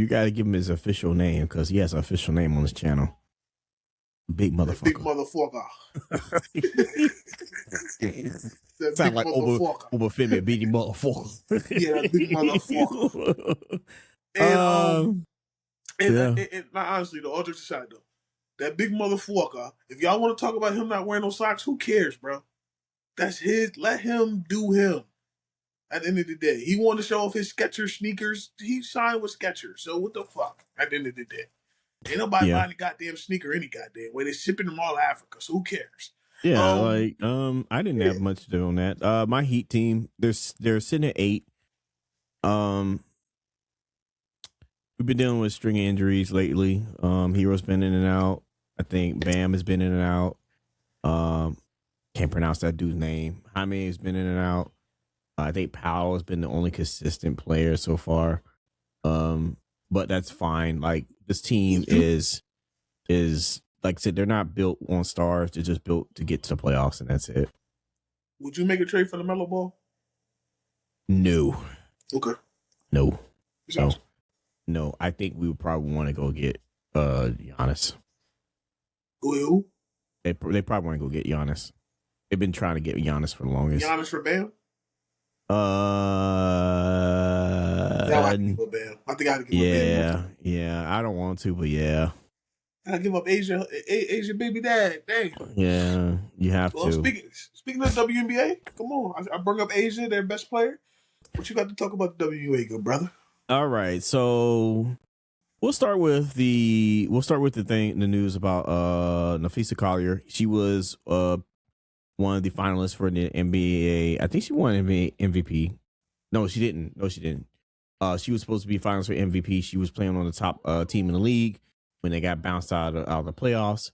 S2: gotta give him his official name, because he has an official name on his channel. Big motherfucker.
S1: Big motherfucker.
S2: Sound like Obafemi, big motherfucker.
S1: Yeah, that big motherfucker. And honestly, though, all jokes aside, though, that big motherfucker, if y'all want to talk about him not wearing no socks, who cares, bro? That's his. Let him do him. At the end of the day, he wanted to show off his Skechers sneakers. He signed with Skechers, so what the fuck? At the end of the day, ain't nobody buying a goddamn sneaker any goddamn way. They're shipping them all to Africa, so who cares?
S2: Yeah, I didn't have much to do on that. My Heat team, they're sitting at 8. We've been dealing with string injuries lately. Hero's been in and out. I think Bam has been in and out. Can't pronounce that dude's name. Jaime has been in and out. I think Powell has been the only consistent player so far. But that's fine. Like, this team is like I said, they're not built on stars. They're just built to get to the playoffs, and that's it.
S1: Would you make a trade for LaMelo Ball?
S2: No.
S1: Okay.
S2: No. No. I think we would probably want to go get Giannis.
S1: Who?
S2: They probably want to go get Giannis. They've been trying to get Giannis for the longest.
S1: Giannis for Bam?
S2: I
S1: think I got to give up Bam.
S2: Yeah. I don't want to, but yeah.
S1: I give up Asia baby dad. Dang.
S2: Yeah, you have to.
S1: Speaking of WNBA, come on. I bring up Asia, their best player. What you got to talk about the WNBA, good brother?
S2: All right, so we'll start with the news about Nafisa Collier. She was one of the finalists for the NBA. I think she won NBA MVP. No, she didn't. No, she didn't. She was supposed to be finals for MVP. She was playing on the top team in the league when they got bounced out of the playoffs.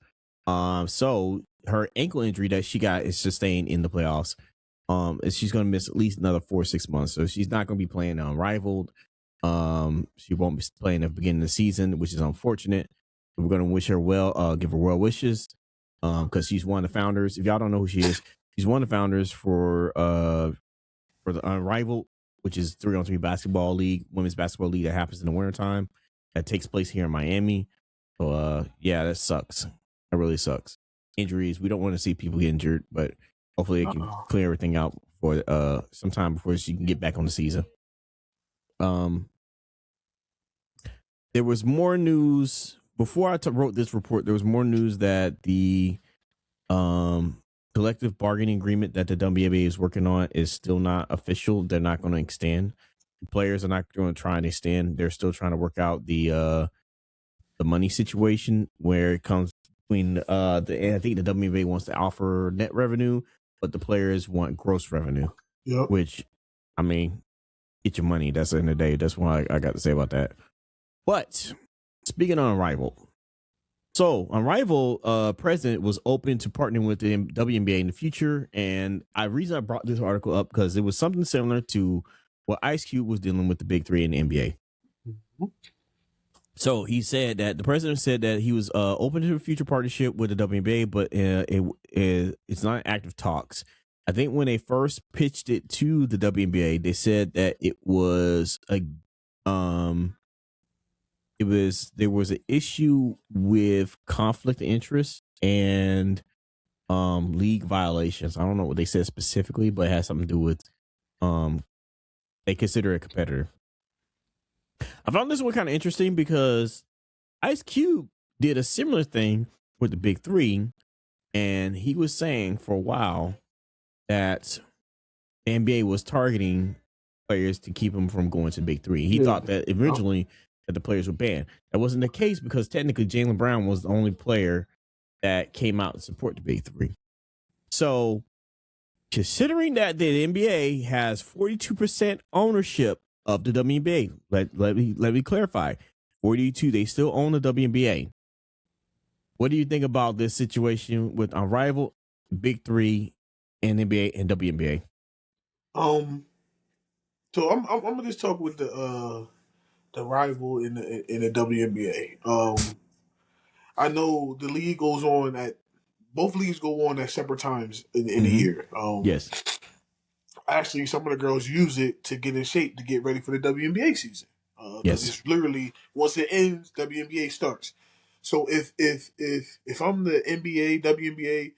S2: So her ankle injury that she got is sustained in the playoffs. And she's going to miss at least another 4 or 6 months. So she's not going to be playing Unrivaled. She won't be playing at the beginning of the season, which is unfortunate. We're going to wish her well, give her well wishes, because she's one of the founders. If y'all don't know who she is, she's one of the founders for the Unrivaled, which is 3-on-3 basketball league, women's basketball league that happens in the wintertime, that takes place here in Miami. So yeah, that sucks. That really sucks. Injuries. We don't want to see people get injured, but hopefully they can clear everything out for sometime before she can get back on the season. There was more news before I wrote this report. There was more news that the collective bargaining agreement that the WNBA is working on is still not official. They're not going to extend. The players are not going to try and extend. They're still trying to work out the money situation where it comes between I think the WNBA wants to offer net revenue, but the players want gross revenue.
S1: Yep.
S2: Which, I mean, get your money. That's the end of the day. That's what I got to say about that. But speaking on Unrivaled, so Unrivaled president was open to partnering with the WNBA in the future, and the reason I brought this article up because it was something similar to what Ice Cube was dealing with the Big Three in the NBA. Mm-hmm. So he said that the president said that he was open to a future partnership with the WNBA, but it's not active talks. I think when they first pitched it to the WNBA, they said that it was there was an issue with conflict of interest and league violations. I don't know what they said specifically, but it has something to do with they consider it a competitor. I found this one kind of interesting because Ice Cube did a similar thing with the Big Three, and he was saying for a while that the NBA was targeting players to keep them from going to the Big Three. He thought that originally that the players were banned. That wasn't the case because technically Jalen Brown was the only player that came out to support the Big Three. So, considering that the NBA has 42% ownership of the WNBA, let me clarify, 42, they still own the WNBA. What do you think about this situation with Unrivaled, Big Three, and NBA and WNBA?
S1: So I'm gonna just talk with the rival in the WNBA. I know the league goes on at both leagues go on at separate times in the year.
S2: Yes.
S1: Actually, some of the girls use it to get in shape to get ready for the WNBA season.
S2: Yes.
S1: It's literally once it ends, WNBA starts. So if I'm the NBA, WNBA,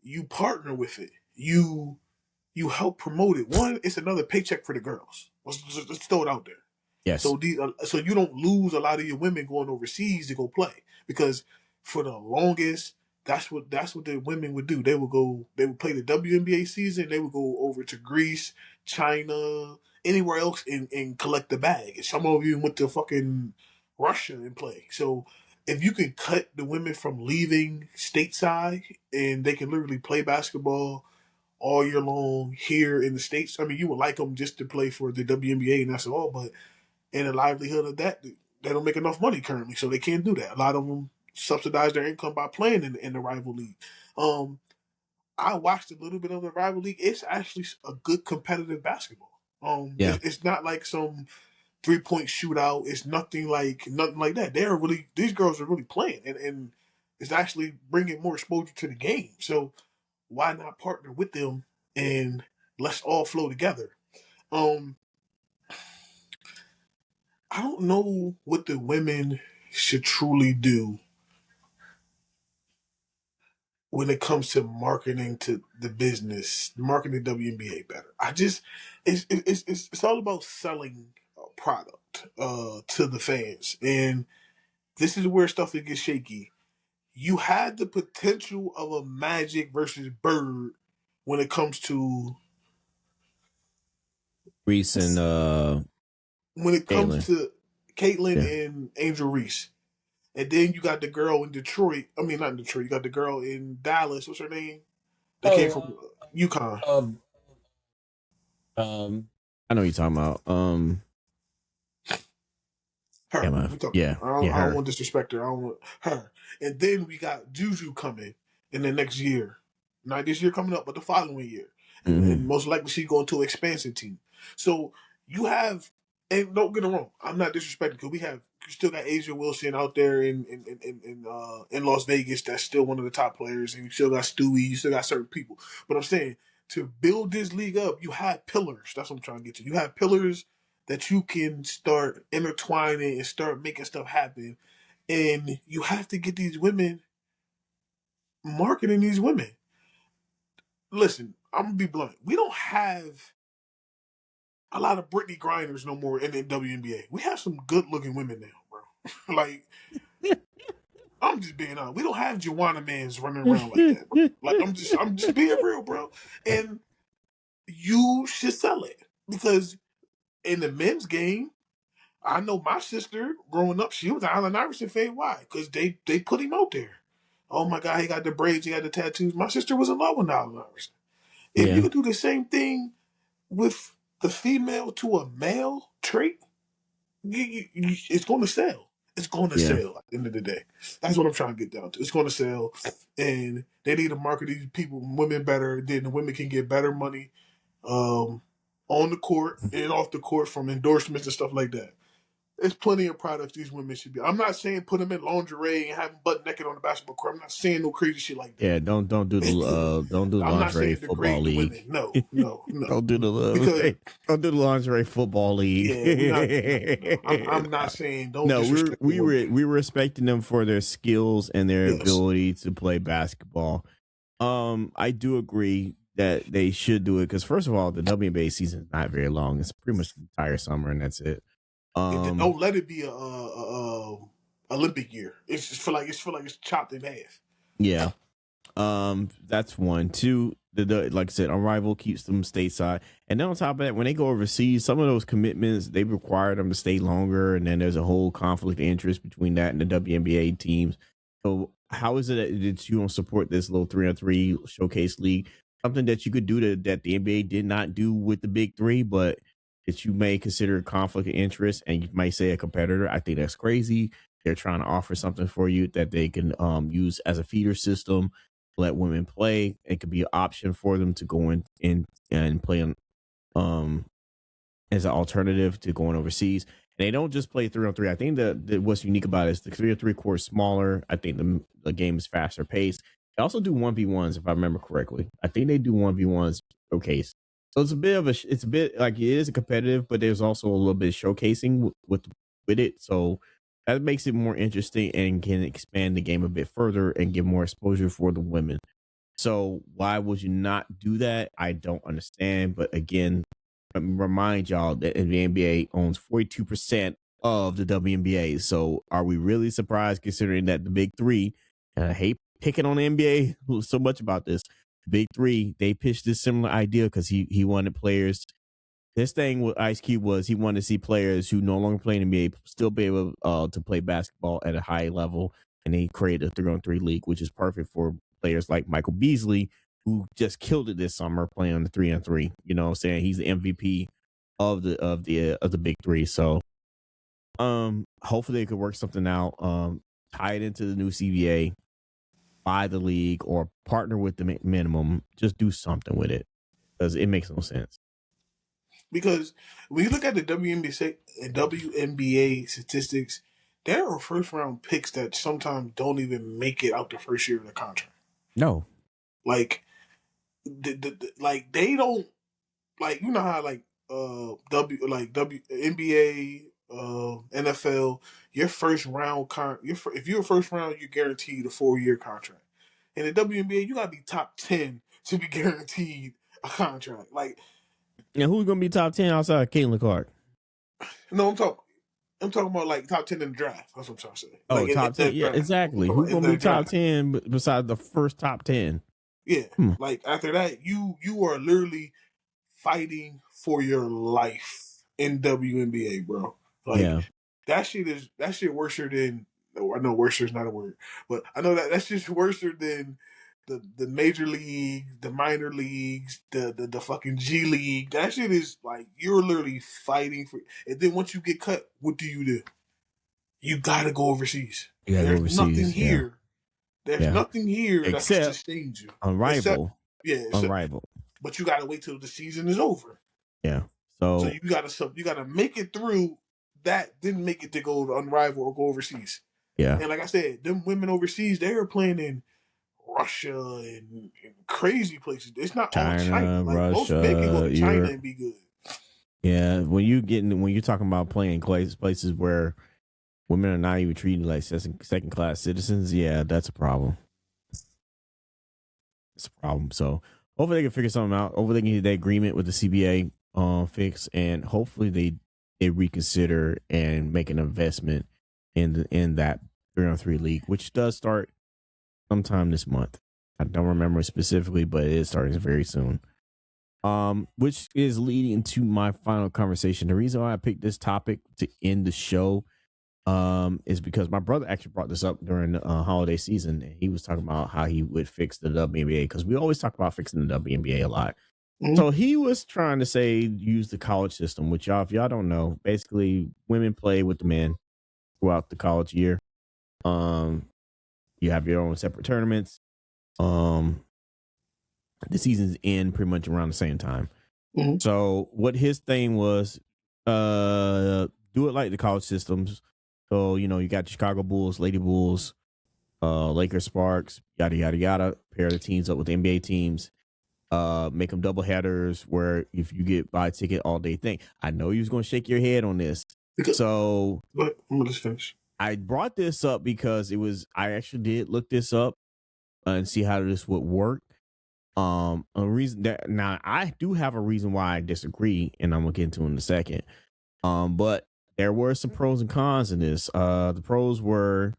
S1: you partner with it. You help promote it. One, it's another paycheck for the girls. Let's throw it out there.
S2: Yes.
S1: So so you don't lose a lot of your women going overseas to go play because for the longest, that's what the women would do. They would play the WNBA season. They would go over to Greece, China, anywhere else and collect the bag. And some of you went to fucking Russia and play. So if you can cut the women from leaving stateside and they can literally play basketball all year long here in the States, I mean, you would like them just to play for the WNBA and that's all, but in the livelihood of that, they don't make enough money currently, so they can't do that. A lot of them subsidize their income by playing in the rival league. I watched a little bit of the rival league. It's actually a good competitive basketball. It's not like some 3-point shootout. It's nothing like that. These girls are really playing, and it's actually bringing more exposure to the game. So why not partner with them and let's all flow together? I don't know what the women should truly do when it comes to marketing to the business, marketing WNBA better. It's all about selling a product to the fans, and this is where stuff gets shaky. You had the potential of a Magic versus Bird when it comes to
S2: Reese and
S1: when it comes
S2: Caitlin.
S1: to Caitlin and Angel Reese. And then you got the girl in Detroit. I mean, not in Detroit. You got the girl in Dallas. What's her name? That came from UConn.
S2: I I know what you're talking about.
S1: Her.
S2: Emma.
S1: We talking
S2: Yeah,
S1: about. I don't
S2: her.
S1: want to disrespect her. I don't want her. And then we got Juju coming in the next year. Not this year coming up, but the following year. And most likely she's going to an expansion team. So you have, and don't get it wrong, I'm not disrespecting because you still got Asia Wilson out there in Las Vegas that's still one of the top players, and you still got Stewie, you still got certain people. But I'm saying to build this league up, you have pillars. That's what I'm trying to get to. You have pillars that you can start intertwining and start making stuff happen. And you have to get these women marketing these women. Listen, I'm gonna be blunt. We don't have a lot of Brittany Grinders no more in the WNBA. We have some good looking women now, bro. Like, I'm just being honest. We don't have Joanna Mans running around like that, bro. Like, I'm just being real, bro. And you should sell it because in the men's game, I know my sister growing up, she was Allen Iverson fan. Why? Because they put him out there. Oh my God, he got the braids, he got the tattoos. My sister was in love with Allen Iverson. If you
S2: Yeah,
S1: could do the same thing with the female to a male trait, it's going to sell. It's going to
S2: yeah,
S1: sell at the end of the day. That's what I'm trying to get down to. It's going to sell, and they need to market these people, women better. Then the women can get better money on the court and off the court from endorsements and stuff like that. There's plenty of products these women should be. I'm not saying put them in lingerie and have them butt naked on the basketball court. I'm not saying no crazy shit like
S2: yeah. Don't do the
S1: I'm not
S2: lingerie
S1: saying
S2: football
S1: degrade the
S2: league.
S1: women. No, no, no.
S2: Don't do
S1: Because
S2: don't do the lingerie football league.
S1: yeah, we're not. No, no. I'm not saying don't
S2: No,
S1: disrespect the women.
S2: we were respecting them for their skills and their
S1: Yes,
S2: ability to play basketball. I do agree that they should do it because first of all, the WNBA season is not very long. It's pretty much the entire summer, and that's it.
S1: don't let it be Olympic year. It's just feel like it's chopped in half.
S2: Yeah. That's one. Two, the like I said, Arrival keeps them stateside, and then on top of that, when they go overseas, some of those commitments they require them to stay longer, and then there's a whole conflict of interest between that and the WNBA teams. So, how is it that you don't support this little 3-on-3 showcase league? Something that you could do that the NBA did not do with the big three, but that you may consider a conflict of interest, and you might say a competitor. I think that's crazy. They're trying to offer something for you that they can use as a feeder system, let women play. It could be an option for them to go in and play um as an alternative to going overseas. And they don't just play 3-on-3. I think that what's unique about it is the 3-on-3 court is smaller. I think the game is faster paced. They also do 1v1s if I remember correctly. I think they do 1v1s showcase. So it's a bit like it is a competitive, but there's also a little bit of showcasing with it. So that makes it more interesting and can expand the game a bit further and give more exposure for the women. So why would you not do that? I don't understand. But again, let me remind y'all that the NBA owns 42% of the WNBA. So are we really surprised considering that the big three, and I hate picking on the NBA so much about this, the big three, they pitched this similar idea because he wanted players. His thing with Ice Cube was he wanted to see players who no longer play in the NBA still be able to play basketball at a high level, and he created a 3-on-3 league, which is perfect for players like Michael Beasley, who just killed it this summer playing on the 3-on-3. You know what I'm saying? He's the MVP of the big three. So hopefully they could work something out, tie it into the new CBA, buy the league, or partner with the minimum. Just do something with it because it makes no sense.
S1: Because when you look at the WNBA statistics, there are first round picks that sometimes don't even make it out the first year of the contract.
S2: No.
S1: Like, like they don't like you know how like NBA, NFL, your first round if you're a first round, you're guaranteed a 4-year contract. In the WNBA, you gotta be top 10 to be guaranteed a contract. Like,
S2: And who's gonna be top 10 outside of Caitlin Clark?
S1: no, I'm talking about like top 10 in the draft. That's what I'm trying to say.
S2: Oh,
S1: Like in
S2: top 10.
S1: the
S2: Yeah,
S1: draft. I'm
S2: exactly.
S1: talking
S2: Who's
S1: about in
S2: gonna be
S1: the
S2: top
S1: draft.
S2: 10 besides the first top 10?
S1: Yeah.
S2: Hmm.
S1: Like after that, you are literally fighting for your life in WNBA, bro. Like
S2: Yeah.
S1: that shit worse than I know worse is not a word, but I know that's just worse than the major league, the minor leagues, the fucking G League. That shit is like you're literally fighting for. And then once you get cut, what do? You gotta go overseas.
S2: You gotta go
S1: There's nothing
S2: overseas. Yeah.
S1: here. There's
S2: Yeah.
S1: nothing here that can
S2: Except
S1: sustain you. Except
S2: Unrival.
S1: yeah,
S2: Unrival.
S1: but you gotta wait till the season is over.
S2: Yeah.
S1: So
S2: So
S1: you gotta make it through that, then make it to go to Unrival or go overseas.
S2: yeah.
S1: And like I said, them women overseas, they are playing in Russia and crazy places. It's not all China. Like most men can go to China
S2: Europe.
S1: and be good.
S2: Yeah. When you're talking about playing places where women are not even treated like second class citizens, yeah, that's a problem. It's a problem. So hopefully they can figure something out. Hopefully they can get that agreement with the CBA fix, and hopefully they reconsider and make an investment in that 3-on-3 league, which does start sometime this month. I don't remember specifically, but it is starting very soon. Which is leading to my final conversation. The reason why I picked this topic to end the show is because my brother actually brought this up during the holiday season, and he was talking about how he would fix the WNBA, because we always talk about fixing the WNBA a lot. Mm-hmm. So he was trying to say use the college system, which if y'all don't know, basically women play with the men throughout the college year. You have your own separate tournaments. The seasons end pretty much around the same time. Mm-hmm. So what his thing was, do it like the college systems. So, you got Chicago Bulls, Lady Bulls, Lakers, Sparks, yada, yada, yada. Pair the teams up with the NBA teams. Make them double headers where if you get buy a ticket all day thing. I know you was going to shake your head on this. So
S1: but I'm going to finish.
S2: I brought this up because I actually did look this up and see how this would work. A reason that now I do have a reason why I disagree, and I'm going to get into it in a second. But there were some pros and cons in this. The pros were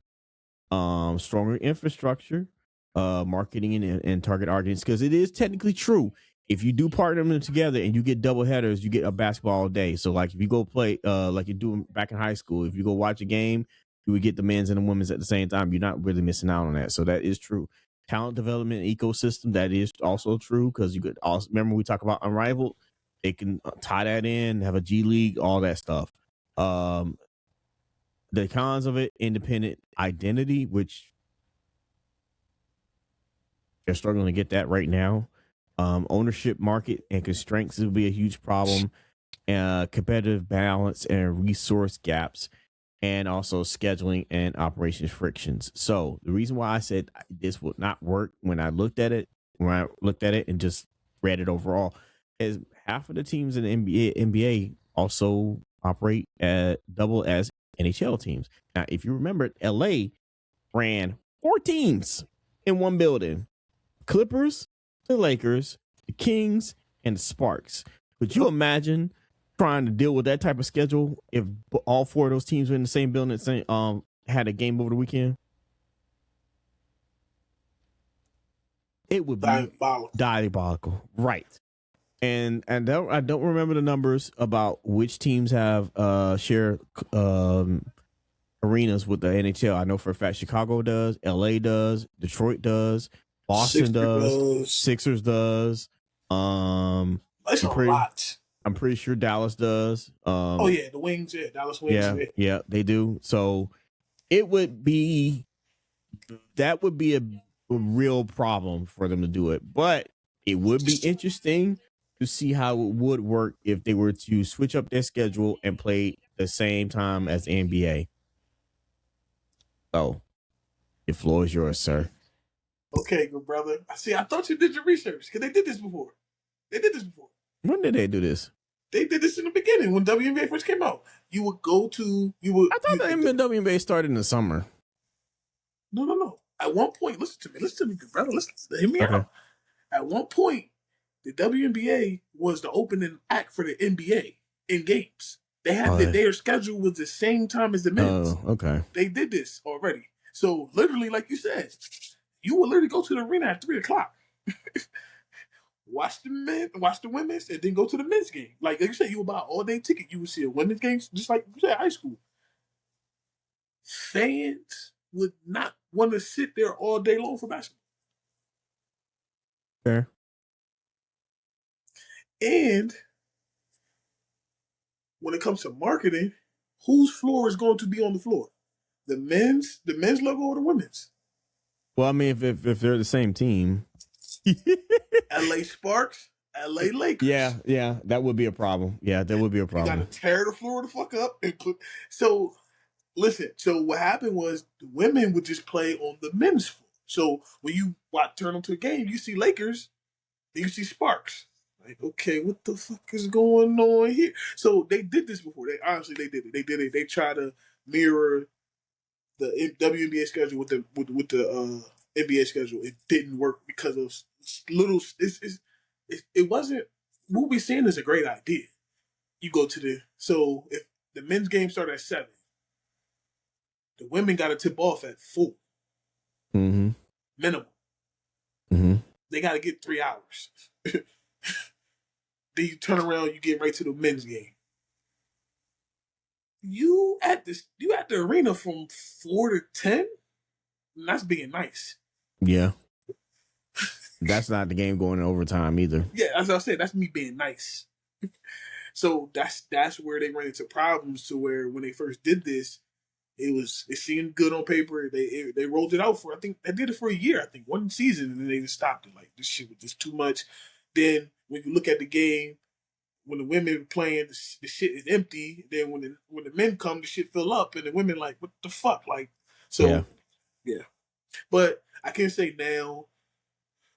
S2: stronger infrastructure, marketing and target audience, because it is technically true. If you do partner them together and you get double headers, you get a basketball all day. So like if you go play like you do back in high school, if you go watch a game, you would get the men's and the women's at the same time. You're not really missing out on that. So that is true. Talent development ecosystem, that is also true, because you could also remember we talk about Unrivaled. They can tie that in, have a G League, all that stuff. The cons of it: independent identity, which they're struggling to get that right now. Ownership market and constraints will be a huge problem. Competitive balance and resource gaps, and also scheduling and operations frictions. So the reason why I said this would not work when I looked at it and just read it overall, is half of the teams in the NBA also operate at double as NHL teams. Now, if you remember, LA ran 4 teams in one building: Clippers, the Lakers, the Kings, and the Sparks. Could you imagine trying to deal with that type of schedule if all 4 of those teams were in the same building and had a game over the weekend? It would be diabolical. Right. And I don't remember the numbers about which teams have share arenas with the NHL. I know for a fact Chicago does, LA does, Detroit does, Boston does, Sixers does.
S1: That's a lot.
S2: I'm pretty sure Dallas does.
S1: The Wings, Dallas Wings.
S2: Yeah, they do. So that would be a real problem for them to do it. But it would be interesting to see how it would work if they were to switch up their schedule and play the same time as the NBA. So the floor is yours, sir.
S1: Okay, good brother. See, I thought you did your research, because they did this before.
S2: When did they do this?
S1: They did this in the beginning when WNBA first came out. I thought
S2: the WNBA started in the summer.
S1: No. At one point, listen to me, good brother. Hear me out. At one point, the WNBA was the opening act for the NBA in games. They had their schedule was the same time as the men's.
S2: Oh, okay.
S1: They did this already. So literally, like you said, you would literally go to the arena at 3:00. Watch the women's, and then go to the men's game. Like you said, you would buy an all-day ticket. You would see a women's game, just like you said, high school. Fans would not want to sit there all day long for basketball.
S2: Fair.
S1: And when it comes to marketing, whose floor is going to be on the floor? The men's logo or the women's?
S2: Well, I mean, if they're the same team,
S1: LA Sparks, LA Lakers.
S2: yeah, that would be a problem. Yeah, that would be a
S1: You got
S2: problem.
S1: to tear the floor the fuck up and put. So listen. So what happened was the women would just play on the men's floor. So when you turn onto a game, you see Lakers, then you see Sparks. Like, okay, what the fuck is going on here? So they did this before. They did it. They did it. They tried to mirror the WNBA schedule with the NBA schedule. It didn't work because of little. It wasn't. What we seeing is a great idea. You go to so if the men's game started at 7, the women got to tip off at 4
S2: Mm-hmm.
S1: minimum.
S2: Mm-hmm.
S1: They got to get 3 hours. Then you turn around, you get right to the men's game. You at the arena from 4 to 10. That's being nice.
S2: Yeah. That's not the game going in overtime either.
S1: Yeah, as I said, that's me being nice. So that's where they ran into problems. To where when they first did this, it seemed good on paper. They rolled it out for, I think they did it for a year. I think one season, and then they just stopped it. Like, this shit was just too much. Then when you look at the game, when the women are playing, the shit is empty. Then when the men come, the shit fill up, and the women like, what the fuck? Like, so yeah. But I can say now,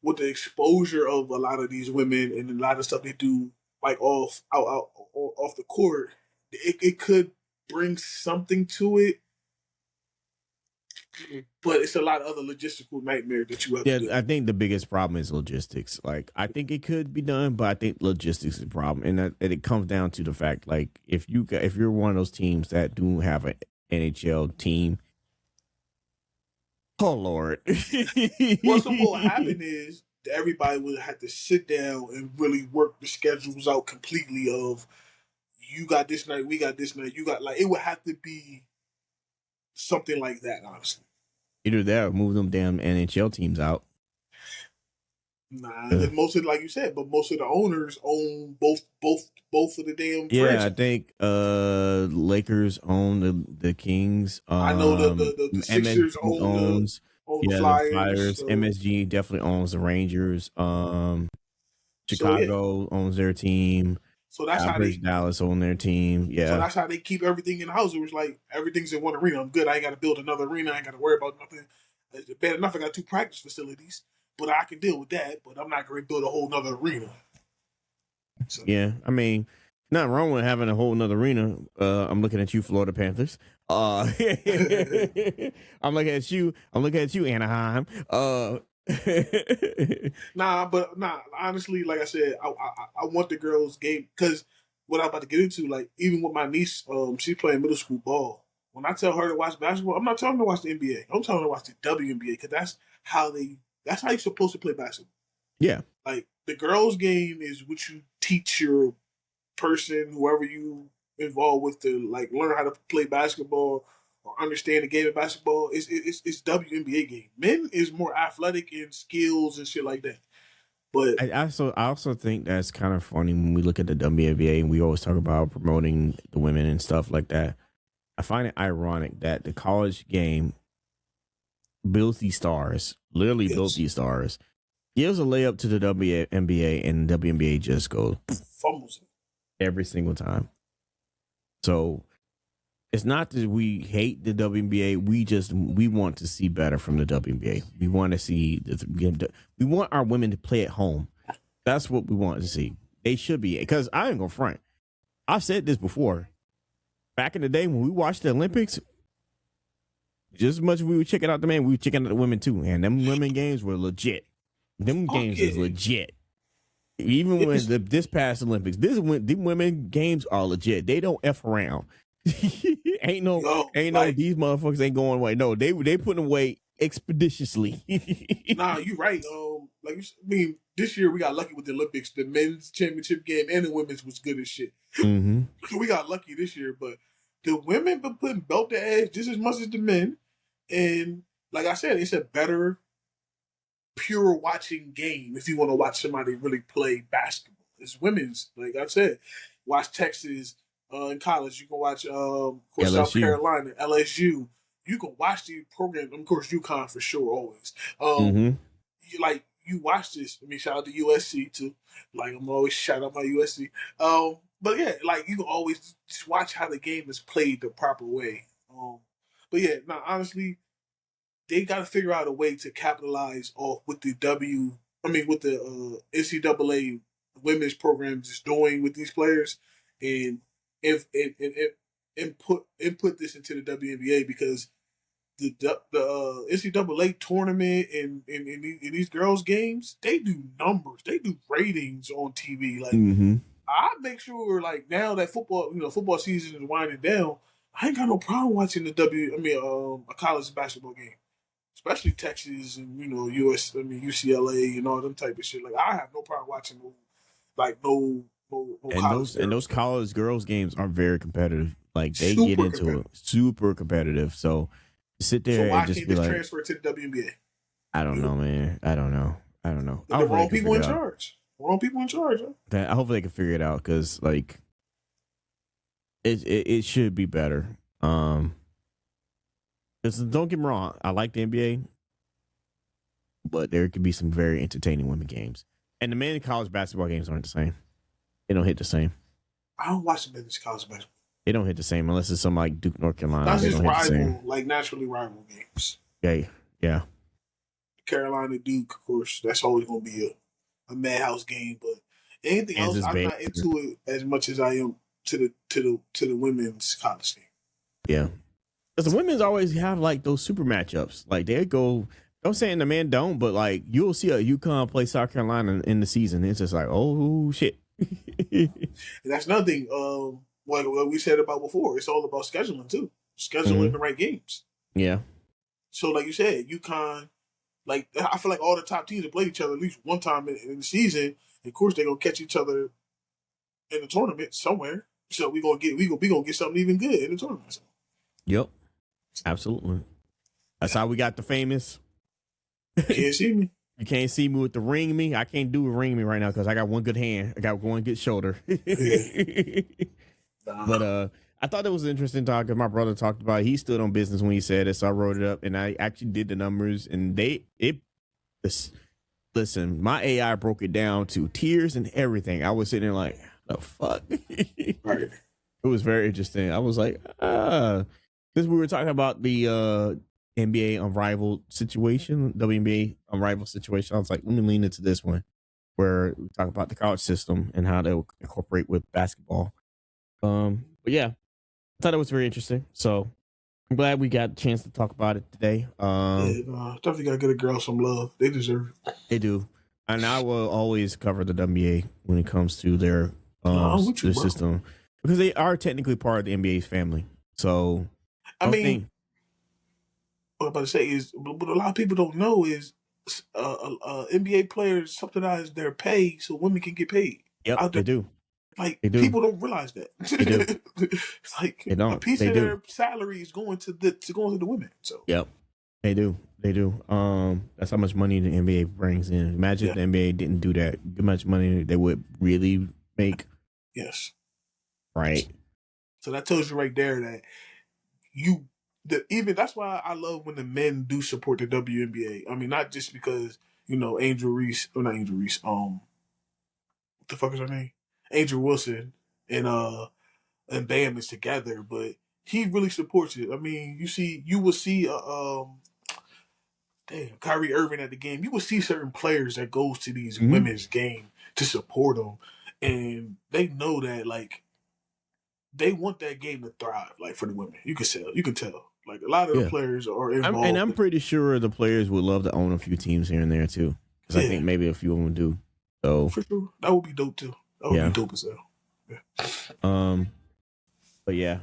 S1: with the exposure of a lot of these women and a lot of stuff they do, like off the court, it could bring something to it. But it's a lot of other logistical nightmares that you have to do.
S2: I think the biggest problem is logistics. Like, I think it could be done, but I think logistics is a problem, and it comes down to the fact, like, if you're one of those teams that do have an NHL team, oh Lord.
S1: Well, so what happened is everybody would have to sit down and really work the schedules out completely. Of, you got this night, we got this night, you got, like, it would have to be something like that, honestly.
S2: Either that or move them damn NHL teams out.
S1: Nah, most of, like you said, but most of the owners own both of the damn.
S2: Yeah,
S1: franchises.
S2: I think Lakers own the Kings.
S1: I know the Sixers owns the Flyers. So.
S2: MSG definitely owns the Rangers. Chicago owns their team.
S1: So that's how
S2: Dallas own their team. Yeah.
S1: So that's how they keep everything in the house. It was like, everything's in one arena. I'm good. I ain't got to build another arena. I ain't got to worry about nothing. It's bad enough I got 2 practice facilities, but I can deal with that. But I'm not going to build a whole nother arena. So.
S2: Yeah, I mean, nothing wrong with having a whole nother arena. I'm looking at you, Florida Panthers. I'm looking at you. Anaheim.
S1: Honestly, like I said, I want the girls' game, because what I'm about to get into, like, even with my niece, she's playing middle school ball. When I tell her to watch basketball, I'm not telling her to watch the NBA. I'm telling her to watch the WNBA, because that's how you're supposed to play basketball.
S2: Yeah.
S1: Like, the girls' game is what you teach your person, whoever you involved with, to, like, learn how to play basketball or understand the game of basketball. It's WNBA game. Men is more athletic in skills and shit like that. But
S2: I also think that's kind of funny when we look at the WNBA and we always talk about promoting the women and stuff like that. I find it ironic that the college game builds these stars, literally builds these stars, gives a layup to the WNBA, and the WNBA just goes
S1: fumbles it
S2: every single time. So it's not that we hate the WNBA. We want to see better from the WNBA. We want to see we want our women to play at home. That's what we want to see. They should be, because I ain't gonna front. I've said this before. Back in the day when we watched the Olympics, just as much as we were checking out the men, we were checking out the women too. And them women games were legit. Them games is legit. Even when this past Olympics, these women games are legit. They don't F around. ain't no these motherfuckers ain't going away. No, they putting away expeditiously.
S1: Nah, you right. This year we got lucky with the Olympics. The men's championship game and the women's was good as shit.
S2: Mm-hmm.
S1: So we got lucky this year, but the women been putting belt to ass just as much as the men. And like I said, it's a better pure watching game if you want to watch somebody really play basketball. It's women's, like I said. Watch Texas in college. You can watch, of course, South
S2: LSU.
S1: Carolina, LSU. You can watch the program. Of course, UConn for sure, always.
S2: Mm-hmm.
S1: You watch this. I mean, shout out to USC too. Like I'm always shout out my USC. But yeah, like you can always just watch how the game is played the proper way. But yeah, now honestly, they got to figure out a way to capitalize off with the with the NCAA women's programs is doing with these players, and if input this into the WNBA because the NCAA tournament and these girls games, they do numbers, they do ratings on TV. Like I make sure, like now that football season is winding down, I ain't got no problem watching a college basketball game, especially Texas and UCLA and all them type of shit. Like I have no problem watching no college.
S2: And those college girls games are very competitive. Like they
S1: Super
S2: get into
S1: competitive.
S2: it, super competitive. So sit there
S1: So why
S2: and just
S1: can't
S2: be
S1: this
S2: like,
S1: transfer to the WNBA?
S2: I don't know, man. I don't know.
S1: The wrong people in charge. Wrong people in charge. Huh?
S2: I hope they can figure it out because like it should be better. 'Cause don't get me wrong, I like the NBA, but there could be some very entertaining women games. And the men college basketball games aren't the same. They don't hit the same.
S1: I don't watch the men's college basketball.
S2: They don't hit the same unless it's something like Duke, North Carolina.
S1: That's
S2: They
S1: just
S2: don't hit the same.
S1: rival, like naturally rival games.
S2: Yeah.
S1: Carolina Duke, of course, that's always going to be a madhouse game. But anything else, I'm not into it as much as I am to the women's college game.
S2: Yeah, because the women's always have like those super matchups. Like they go. I'm saying the men don't, but like you'll see a UConn play South Carolina in the season. It's just like, oh shit.
S1: And that's another thing. What we said about before, it's all about scheduling too. Scheduling the right games.
S2: Yeah.
S1: So like you said, UConn. Like I feel like all the top teams have played each other at least one time in the season. And of course, they're gonna catch each other in the tournament somewhere. So we gonna get something even good in the tournament. So.
S2: Yep, absolutely. That's how we got the famous.
S1: You can't see me.
S2: You can't see me with the ring me. I can't do a ring me right now because I got one good hand. I got one good shoulder. But I thought it was an interesting talk because my brother talked about it. He stood on business when he said it, so I wrote it up and I actually did the numbers and listen, my AI broke it down to tears and everything. I was sitting there like, the fuck?
S1: Right.
S2: It was very interesting. I was like, because we were talking about the NBA unrivaled situation, WNBA unrivaled situation. I was like, let me lean into this one where we talk about the college system and how they'll incorporate with basketball. But yeah, I thought it was very interesting. So I'm glad we got a chance to talk about it today.
S1: Definitely got to get a girl some love. They deserve it.
S2: They do. And I will always cover the WNBA when it comes to their system because they are technically part of the NBA's family. So
S1: I mean, what I'm about to say is, what a lot of people don't know is NBA players subsidize their pay so women can get paid.
S2: Yep, they do.
S1: Like, people don't realize that.
S2: They do.
S1: It's like a piece of their salary is going to the women. So
S2: yep, they do. They do. That's how much money the NBA brings in. Imagine if the NBA didn't do that. How much money they would really make.
S1: Yes.
S2: Right.
S1: So that tells you right there that even that's why I love when the men do support the WNBA. I mean, not just because Angel Reese or not Angel Reese. What the fuck is her name? Angel Wilson and Bam is together, but he really supports it. I mean, you will see Kyrie Irving at the game. You will see certain players that goes to these women's game to support them, and they know that like they want that game to thrive. Like for the women, you can tell. Like a lot of the players are involved,
S2: and I'm pretty sure the players would love to own a few teams here and there too, because I think maybe a few of them do. So
S1: for sure, that would be dope too. That would be dope as hell. Yeah.
S2: But yeah,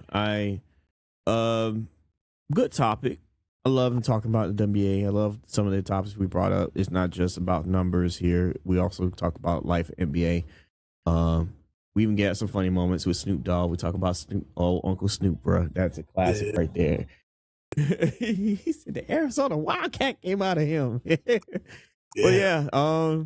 S2: good topic. I love talking about the NBA. I love some of the topics we brought up. It's not just about numbers here. We also talk about life NBA. We even get some funny moments with Snoop Dogg. We talk about Uncle Snoop, bro. That's a classic right there. He said the Arizona Wildcat came out of him. But
S1: Yeah.
S2: yeah,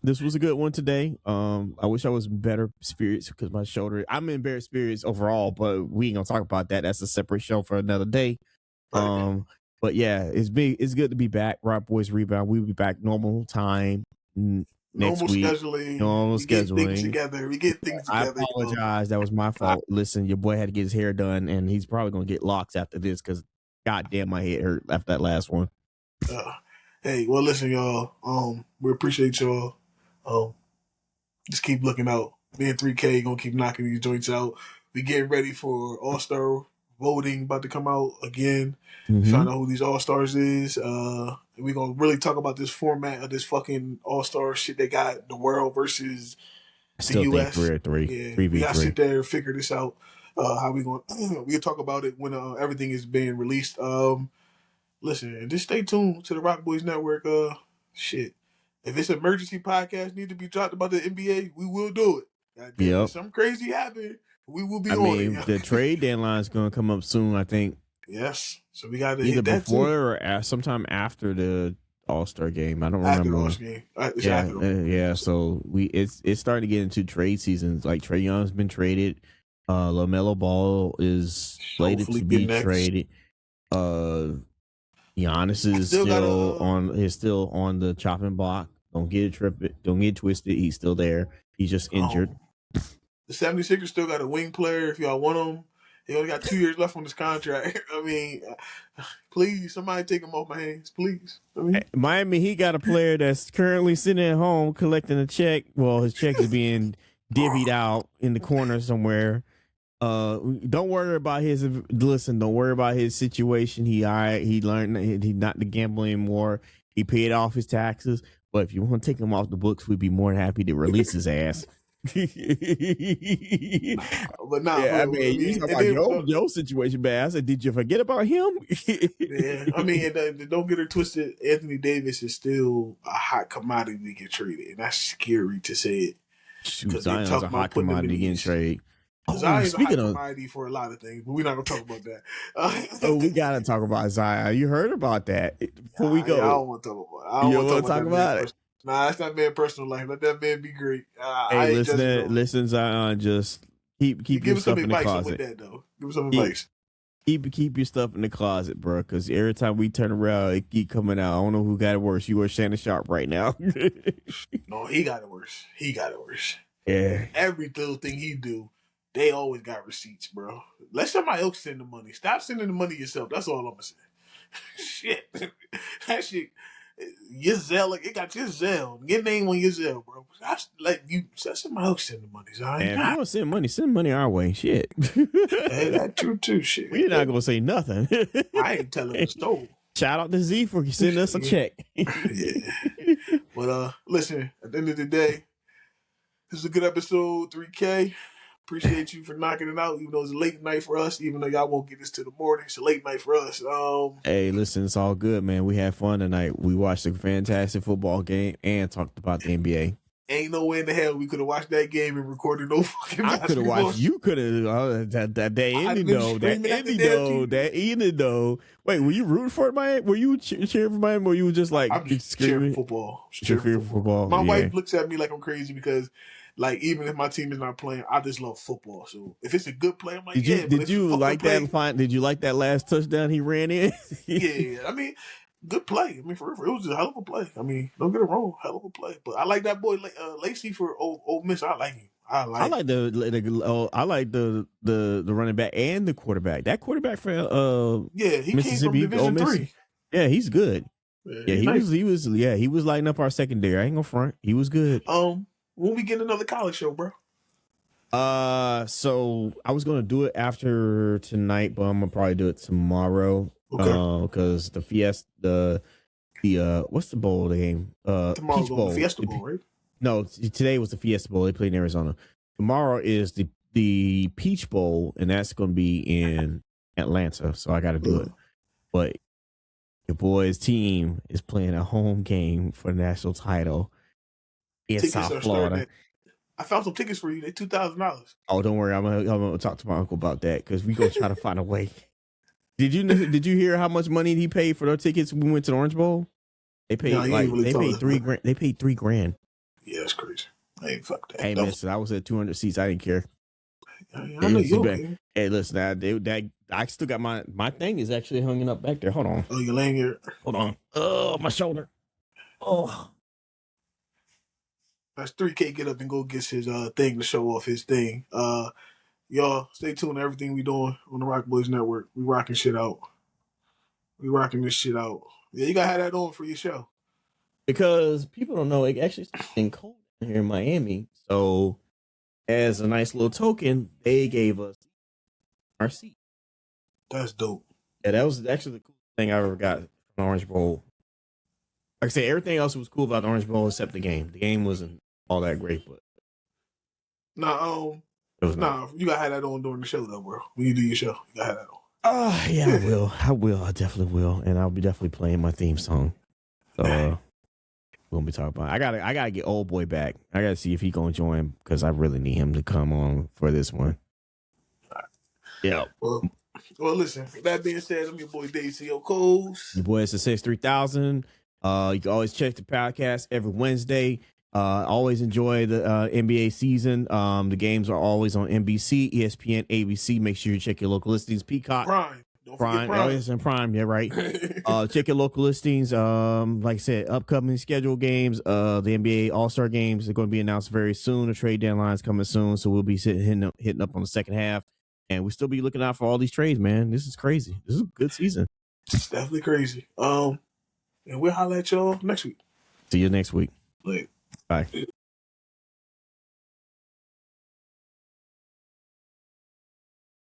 S2: this was a good one today. I wish I was in better spirits because my shoulder. I'm in better spirits overall, but we ain't gonna talk about that. That's a separate show for another day.
S1: Right.
S2: But yeah, it's good to be back. RocBoys Rebound. We'll be back normal time next
S1: Normal
S2: week.
S1: scheduling.
S2: Normal
S1: We get things
S2: scheduling.
S1: together. We get things
S2: I
S1: together.
S2: apologize. That was my fault. Listen, your boy had to get his hair done, and he's probably gonna get locks after this because goddamn, my head hurt after that last one.
S1: Hey, well, listen, y'all. We appreciate y'all. Just keep looking out. Me and 3K gonna keep knocking these joints out. We getting ready for All-Star voting about to come out again. Find out who these All-Stars is. We gonna really talk about this format of this fucking All-Star shit they got, the world versus
S2: I
S1: the
S2: still think
S1: US.
S2: 3-3.
S1: Yeah,
S2: 3v3.
S1: we gotta sit there and figure this out. How we going we'll talk about it when everything is being released. Listen, and just stay tuned to the Rock Boys Network. Shit. If it's an emergency podcast need to be dropped about the NBA, we will do it. God damn,
S2: Yep.
S1: if something crazy happen, we will be
S2: I
S1: on
S2: mean,
S1: it.
S2: the trade deadline is going to come up soon. I think
S1: Yes, so we got to
S2: either
S1: hit that
S2: before
S1: too.
S2: or sometime after the All-Star game. I don't
S1: After the
S2: remember.
S1: All-Star game, it's
S2: Yeah,
S1: after the
S2: yeah. So it's starting to get into trade seasons. Like Trae Young's been traded. LaMelo Ball is slated
S1: hopefully
S2: to
S1: get
S2: be
S1: next.
S2: traded. Giannis is still on the chopping block. Don't get it tripped. Don't get it twisted. He's still there. He's just injured.
S1: The 76ers still got a wing player if y'all want him. He only got 2 years left on his contract. I mean, please, somebody take him off my hands, please. I mean,
S2: Miami, he got a player that's currently sitting at home collecting a check. Well, his check is being divvied out in the corner somewhere. Don't worry about his. Listen, don't worry about his situation. He learned he not to gamble anymore. He paid off his taxes. But if you want to take him off the books, we'd be more than happy to release his ass.
S1: but nah,
S2: yeah, I mean, you talk about your situation, man. I said, did you forget about him?
S1: Yeah, I mean, don't get her twisted. Anthony Davis is still a hot commodity to get traded, and that's scary to say it.
S2: Shoot, Zion's a hot commodity getting traded.
S1: Zion's a hot commodity for a lot of things, but we're not gonna talk about that.
S2: We gotta talk about Zion. You heard about that? Before we go,
S1: I don't want to talk about it. I don't want to talk about it. Nah, that's not man personal life. Let that man be great.
S2: Hey, listen, Zion. Just keep your stuff in the closet.
S1: With that, though. Give him some advice.
S2: Keep your stuff in the closet, bro. Because every time we turn around, it keep coming out. I don't know who got it worse. You or Shannon Sharp right now?
S1: No, he got it worse.
S2: Yeah.
S1: Every little thing he do, they always got receipts, bro. Let somebody else send the money. Stop sending the money yourself. That's all I'm gonna say. Shit, that shit. Your Zelle, it got your Zelle. Your name on your Zelle, bro. Let somebody else send the money, Zion.
S2: And if you want to send money our way. Shit.
S1: Hey, that's true too. Shit.
S2: We're not gonna say nothing.
S1: I ain't telling the story.
S2: Shout out to Z for sending us a check.
S1: Yeah. But listen, at the end of the day, this is a good episode, 3K. Appreciate you for knocking it out, even though it's a late night for us, even though y'all won't get this till the morning. It's a late night for us.
S2: Hey, listen, it's all good, man. We had fun tonight. We watched a fantastic football game and talked about the NBA.
S1: Ain't no way in the hell we could have watched that game and recorded no fucking
S2: I could have watched. You could have that ended though. Wait, were you rooting for Miami? Were you cheering for Miami? Or were you just like
S1: I'm just cheering football?
S2: Cheering football.
S1: My wife looks at me like I'm crazy because, like, even if my team is not playing, I just love football. So if it's a good play, I'm like,
S2: Did you like that? Did you like that last touchdown he ran in?
S1: Yeah, I mean, good play. I mean, for real, it was a hell of a play. I mean, don't get it wrong, hell of a play. But I like that boy Lacey for Ole Miss. I like him. I like the running back and the quarterback. That quarterback for he
S2: Mississippi,
S1: came from Division III.
S2: Yeah, he's good. Yeah, he was lighting up our secondary. I ain't gonna front. He was good.
S1: When we get another college show, bro?
S2: So I was gonna do it after tonight, but I'm gonna probably do it tomorrow. Okay. Because the Fiesta, what's the bowl game?
S1: Tomorrow's
S2: Peach Bowl.
S1: The Fiesta Bowl, right?
S2: No, today was the Fiesta Bowl. They played in Arizona. Tomorrow is the Peach Bowl, and that's gonna be in Atlanta. So I got to do it. But your boys' team is playing a home game for the national title in South Florida.
S1: I found some tickets for you. They're $2,000.
S2: Oh, don't worry. I'm gonna talk to my uncle about that because we gonna try to find a way. Did you hear how much money he paid for their tickets when we went to the Orange Bowl? They
S1: No,
S2: paid
S1: he ain't
S2: like
S1: really
S2: they
S1: told
S2: paid
S1: us.
S2: $3,000. They paid $3,000.
S1: Yeah, that's crazy. Hey, fuck that.
S2: Hey, mister, I was at 200 seats. I didn't care.
S1: I know you okay.
S2: Hey, listen, I still got my thing is actually hanging up back there. Hold on.
S1: Oh, you're laying here.
S2: Hold on. Oh, my shoulder. Oh.
S1: That's 3K. Get up and go get his thing to show off his thing. Y'all stay tuned to everything we doing on the RocBoys Network. We rocking shit out. We rocking this shit out. Yeah, you gotta have that on for your show.
S2: Because people don't know, it actually started getting cold here in Miami. So, as a nice little token, they gave us our seat.
S1: That's dope.
S2: Yeah, that was actually the coolest thing I ever got from the Orange Bowl. Like I said, everything else was cool about the Orange Bowl except the game. The game wasn't all that great, but it was nice.
S1: You gotta have that on during the show though, bro. When you do your show, you gotta have that on.
S2: Yeah, I will. I definitely will. And I'll be definitely playing my theme song. So we're gonna be talking about it. I gotta get old boy back. I gotta see if he gonna join because I really need him to come on for this one. Yeah.
S1: Well, listen, with that being said, I'm your boy Dave C.O. Coles.
S2: Your boy is the 63000. You can always check the podcast every Wednesday. Always enjoy the NBA season. The games are always on NBC, ESPN, ABC. Make sure you check your local listings. Peacock.
S1: Prime. Don't forget Prime.
S2: Oh, yes, and Prime. Yeah, right. Check your local listings. Like I said, upcoming scheduled games. The NBA All-Star games are going to be announced very soon. The trade deadline is coming soon, so we'll be hitting up on the second half. And we'll still be looking out for all these trades, man. This is crazy. This is a good season.
S1: It's definitely crazy. And we'll holler at y'all next week.
S2: See you next week.
S1: Later.
S2: Bye.